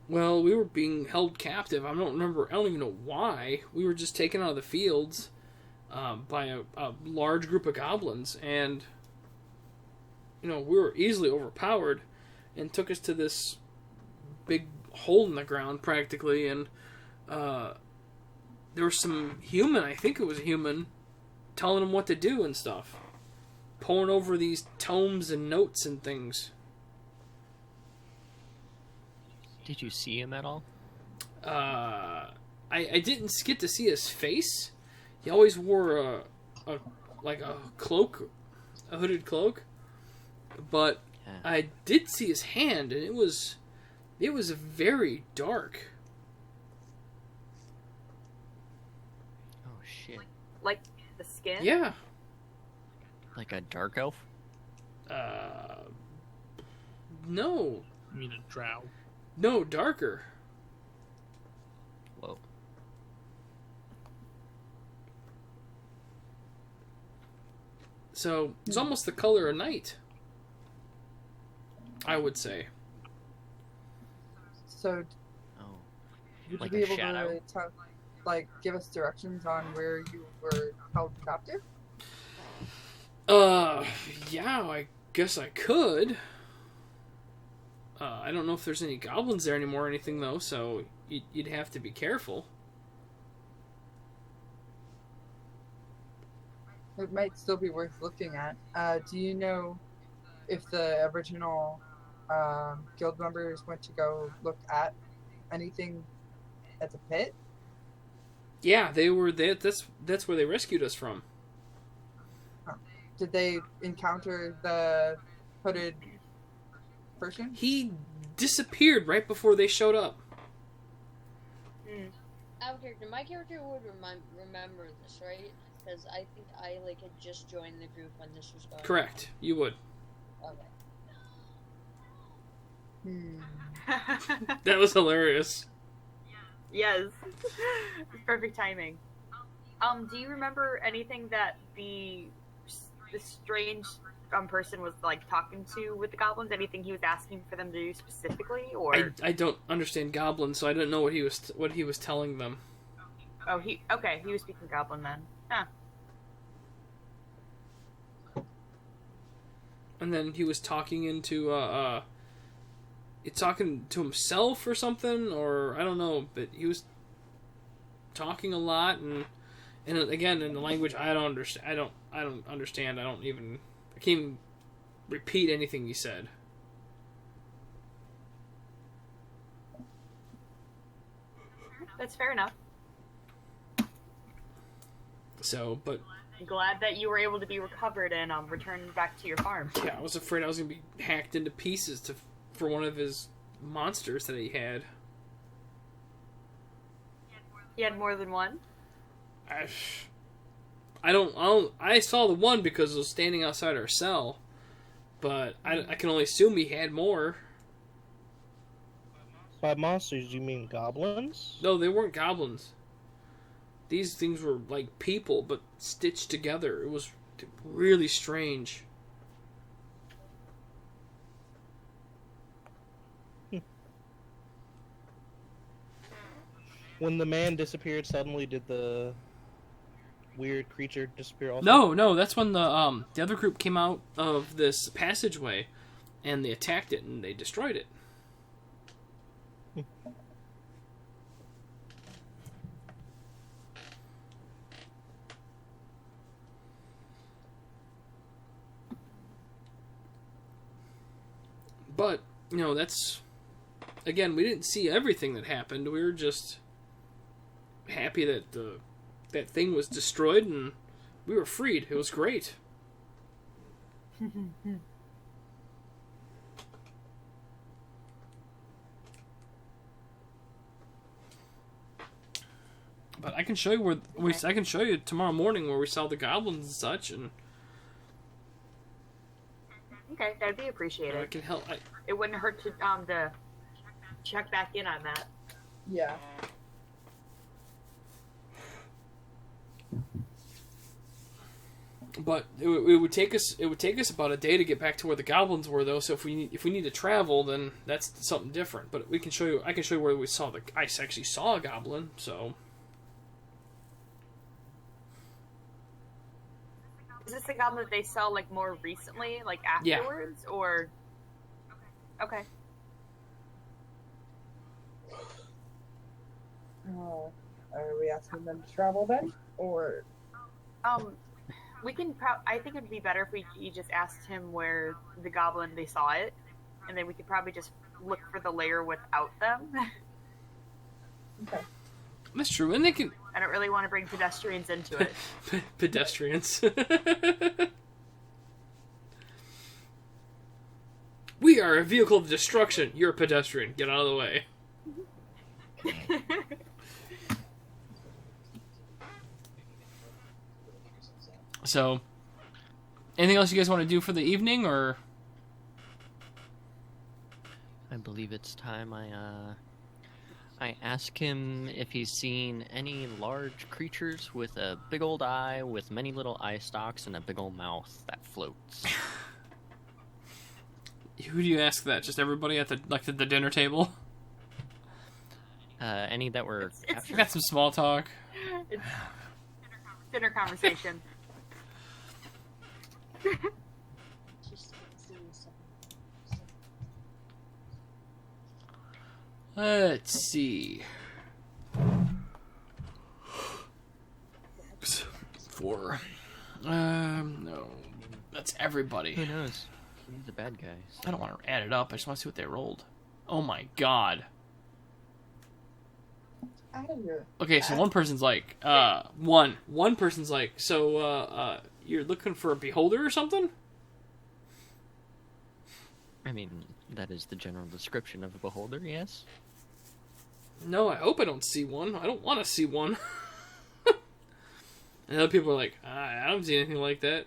Well, we were being held captive. I don't even know why. We were just taken out of the fields by a large group of goblins, and we were easily overpowered, and took us to this big hole in the ground practically, and there was some human, I think it was a human, telling them what to do and stuff, pouring over these tomes and notes and things. Did you see him at all? I didn't get to see his face. He always wore a cloak, a hooded cloak. But Yeah. I did see his hand, and it was very dark. Oh shit! Like the skin? Yeah. Like a dark elf? No, I mean a drow. no, darker. Whoa. So it's almost the color of night, I would say. So, Oh. would Like you be a able shadow? to give us directions on where you were held captive? Yeah, I guess I could. I don't know if there's any goblins there anymore or anything, though, so you'd have to be careful. It might still be worth looking at. Do you know if the original guild members went to go look at anything at the pit? Yeah, they were. That's where they rescued us from. Did they encounter the hooded person? He disappeared right before they showed up. Out of character, my character would remember this, right? Because I think I had just joined the group when this was going on. Correct. You would. Okay. That was hilarious. Yes. Perfect timing. Do you remember anything that the strange person was talking to with the goblins? Anything he was asking for them to do specifically, or? I don't understand goblin, so I don't know what he was telling them. Oh, he was speaking goblin then. Huh. And then he was talking talking to himself or something, or I don't know, but he was talking a lot, and again in the language I don't understand. I don't understand. I can't even repeat anything he said. That's fair enough. So, but I'm glad that you were able to be recovered and returned back to your farm. yeah, I was afraid I was gonna be hacked into pieces for one of his monsters that he had. He had more than one? I saw the one because it was standing outside our cell, but I can only assume he had more. By monsters, you mean goblins? No, they weren't goblins. These things were like people, but stitched together. It was really strange. When the man disappeared suddenly, did the weird creature disappear also? No, that's when the other group came out of this passageway, and they attacked it and they destroyed it. But, that's... Again, we didn't see everything that happened. We were just happy that that thing was destroyed and we were freed. It was great. But I can show you I can show you tomorrow morning where we saw the goblins and such, and Okay, that'd be I appreciated. can help. It wouldn't hurt to check back in on that. Yeah. But it would take us about a day to get back to where the goblins were, though. So if we need to travel, then that's something different. But I can show you where we saw I actually saw a goblin. So Is this the goblin that they saw like more recently, like Yeah. afterwards, or? Okay. Are we asking them to travel then, or? We can. I think it'd be better if you just asked him where the goblin they saw it, and then we could probably just look for the lair without them. Okay. that's true, and they can I don't really want to bring pedestrians into it. pedestrians. We are a vehicle of destruction. You're a pedestrian. Get out of the way. So, anything else you guys want to do for the evening, or? I believe it's time I ask him if he's seen any large creatures with a big old eye with many little eye stalks and a big old mouth that floats. Who do you ask that? Just everybody at the dinner table? Any that were It's- I captured. got some small talk. It's dinner conversation. Let's see. 4. No. That's everybody. Who knows? He's a bad guy. So. I don't want to add it up. I just want to see what they rolled. Oh my god. Out of here. Okay, so one person's like, one person's like, so, you're looking for a beholder or something? I mean, that is the general description of a beholder, yes? No, I hope I don't see one. I don't want to see one. And other people are like, I don't see anything like that.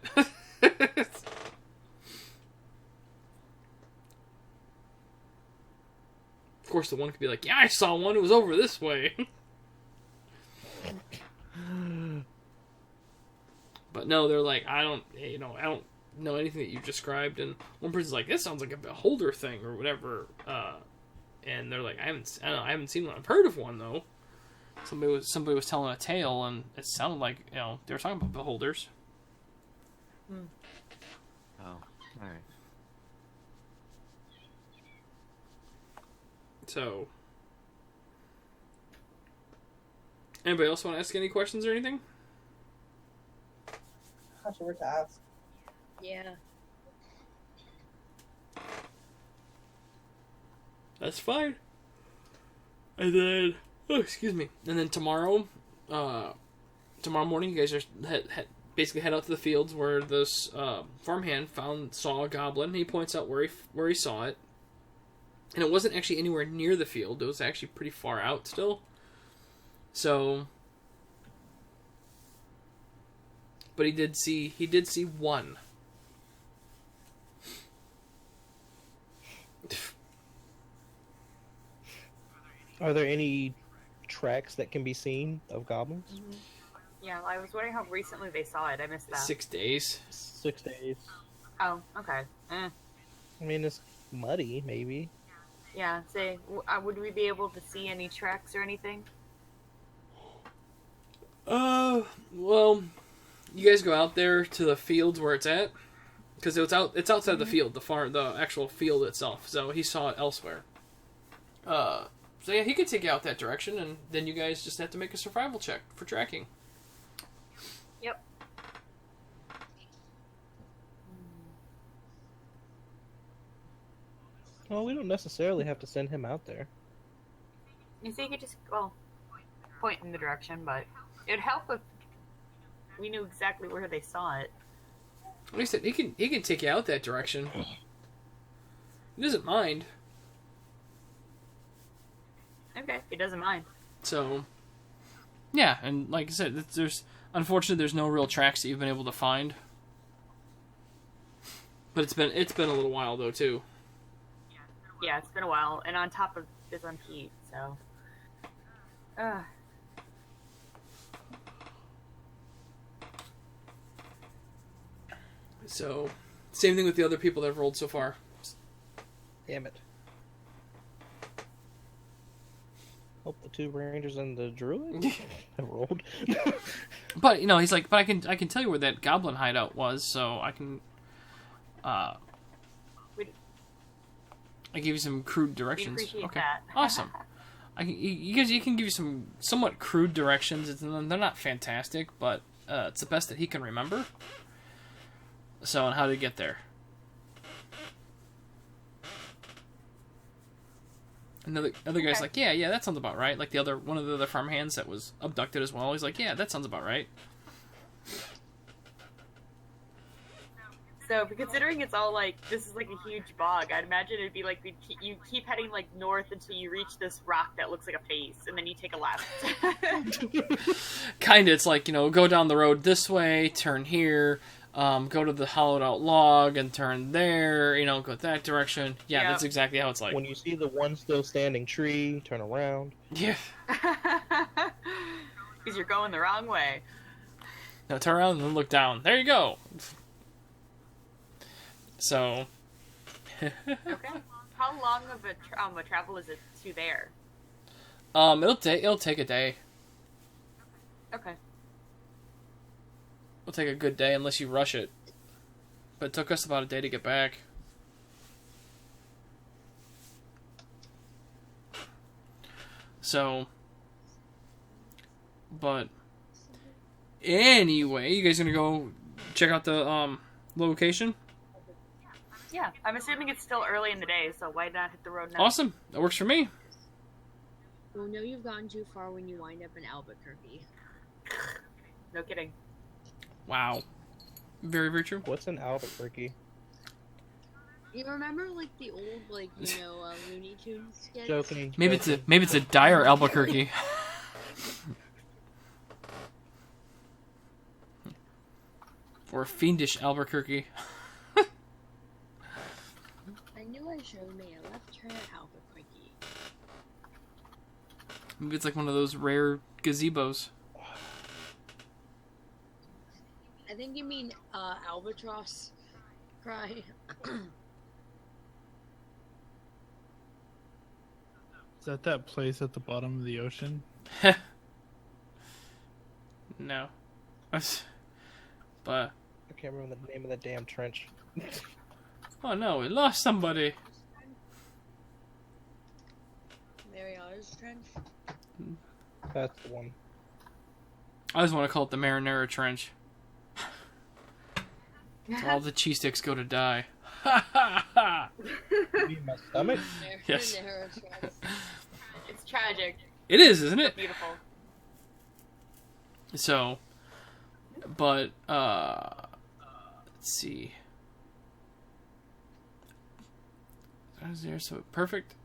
Of course, the one could be like, yeah, I saw one. It was over this way. But no, they're like, I don't know anything that you described. And one person's like, this sounds like a beholder thing or whatever. And they're like, I haven't seen one. I've heard of one though. Somebody was telling a tale, and it sounded like they were talking about beholders. Oh, alright. So, anybody else want to ask any questions or anything? Not sure what to ask. Yeah. That's fine. And then, excuse me. And then tomorrow morning, you guys are basically head out to the fields where this farmhand saw a goblin. He points out where he saw it, and it wasn't actually anywhere near the field. It was actually pretty far out still. So but he did see one. Are there any tracks that can be seen of goblins? Yeah, I was wondering how recently they saw it. I missed that. 6 days. 6 days. Oh, okay. I mean, it's muddy, maybe. Yeah, say, would we be able to see any tracks or anything? Well, you guys go out there to the fields where it's at, because it's outside the field, the actual field itself. So he saw it elsewhere. So yeah, he could take you out that direction, and then you guys just have to make a survival check for tracking. Yep. Well, we don't necessarily have to send him out there. You see, you could just, point in the direction, but it'd help if we knew exactly where they saw it. Like I said, he can take you out that direction. He doesn't mind. Okay, he doesn't mind. So, yeah, and like I said, unfortunately there's no real tracks that you've been able to find. But it's been a little while though too. Yeah, it's been a while, and on top of this, I'm heat, so. So, same thing with the other people that have rolled so far. Damn it. Hope the 2 rangers and the druid have rolled. But he's like, but I can tell you where that goblin hideout was, so I can. I give you some crude directions. We appreciate Okay, that. awesome. You can give you some somewhat crude directions. They're not fantastic, but it's the best that he can remember. So, on how to get there. Other guy's like, yeah, that sounds about right. Like one of the other farmhands that was abducted as well. He's like, yeah, that sounds about right. So, considering it's all this is like a huge bog, I'd imagine it'd be like you keep heading north until you reach this rock that looks like a face, and then you take a left. Kinda, it's like, go down the road this way, turn here, go to the hollowed out log and turn there, go that direction. Yeah, that's exactly how it's like. When you see the one still standing tree, turn around. Yeah. Because you're going the wrong way. No, turn around and then look down. There you go. So. Okay. How long of a travel is it to there? It'll take a day. Okay. It'll take a good day unless you rush it. But it took us about a day to get back. So. But. Anyway, you guys gonna go check out the location? Yeah, I'm assuming it's still early in the day, so why not hit the road now? Awesome. That works for me. You'll know you've gone too far when you wind up in Albuquerque. No kidding. Wow. Very, very true. What's in Albuquerque? You remember the old Looney Tunes skits? Joking. Maybe it's a dire Albuquerque. Or a fiendish Albuquerque. I knew I showed me a left turn at Albuquerque. Maybe it's like one of those rare gazebos. I think you mean albatross cry. Is that place at the bottom of the ocean? No. But. I can't remember the name of that damn trench. Oh no, we lost somebody. Mariana's Trench. That's the one. I just want to call it the Marinara Trench. So all the cheese sticks go to die. Ha ha ha! You mean my stomach? Yes. Marinara Trench. It's tragic. It is, isn't it? Beautiful. So, but, let's see. Is there, so, perfect.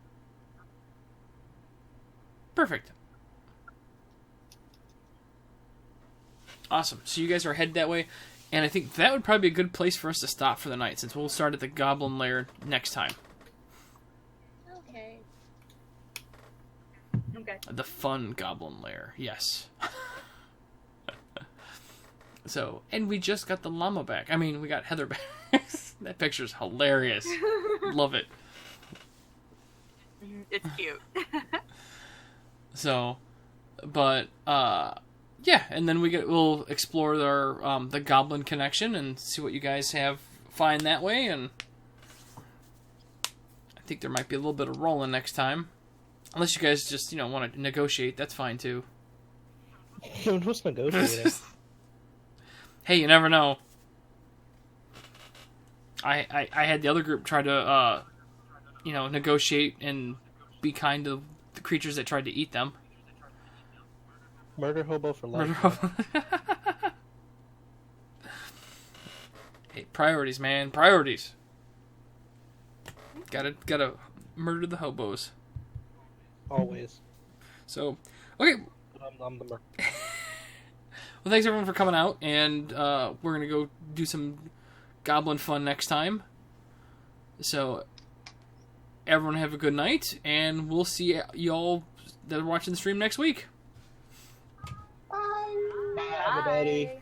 Awesome. So you guys are headed that way, and I think that would probably be a good place for us to stop for the night, since we'll start at the Goblin Lair next time. Okay. Okay. The fun Goblin Lair, yes. So, and we just got the llama back. I mean, we got Heather back. That picture's hilarious. Love it. It's cute. So, but yeah, and then we'll explore our the Goblin Connection and see what you guys find that way. And I think there might be a little bit of rolling next time, unless you guys just want to negotiate. That's fine too. What's negotiating? Hey, you never know. I had the other group try to negotiate and be kind to the creatures that tried to eat them. Murder hobo for life. Hey, priorities, man. Priorities. Gotta murder the hobos. Always. So, okay. I'm the murder. Well, thanks everyone for coming out, and we're gonna go do some goblin fun next time. So, everyone have a good night, and we'll see y'all that are watching the stream next week. Bye. Bye, everybody. Bye.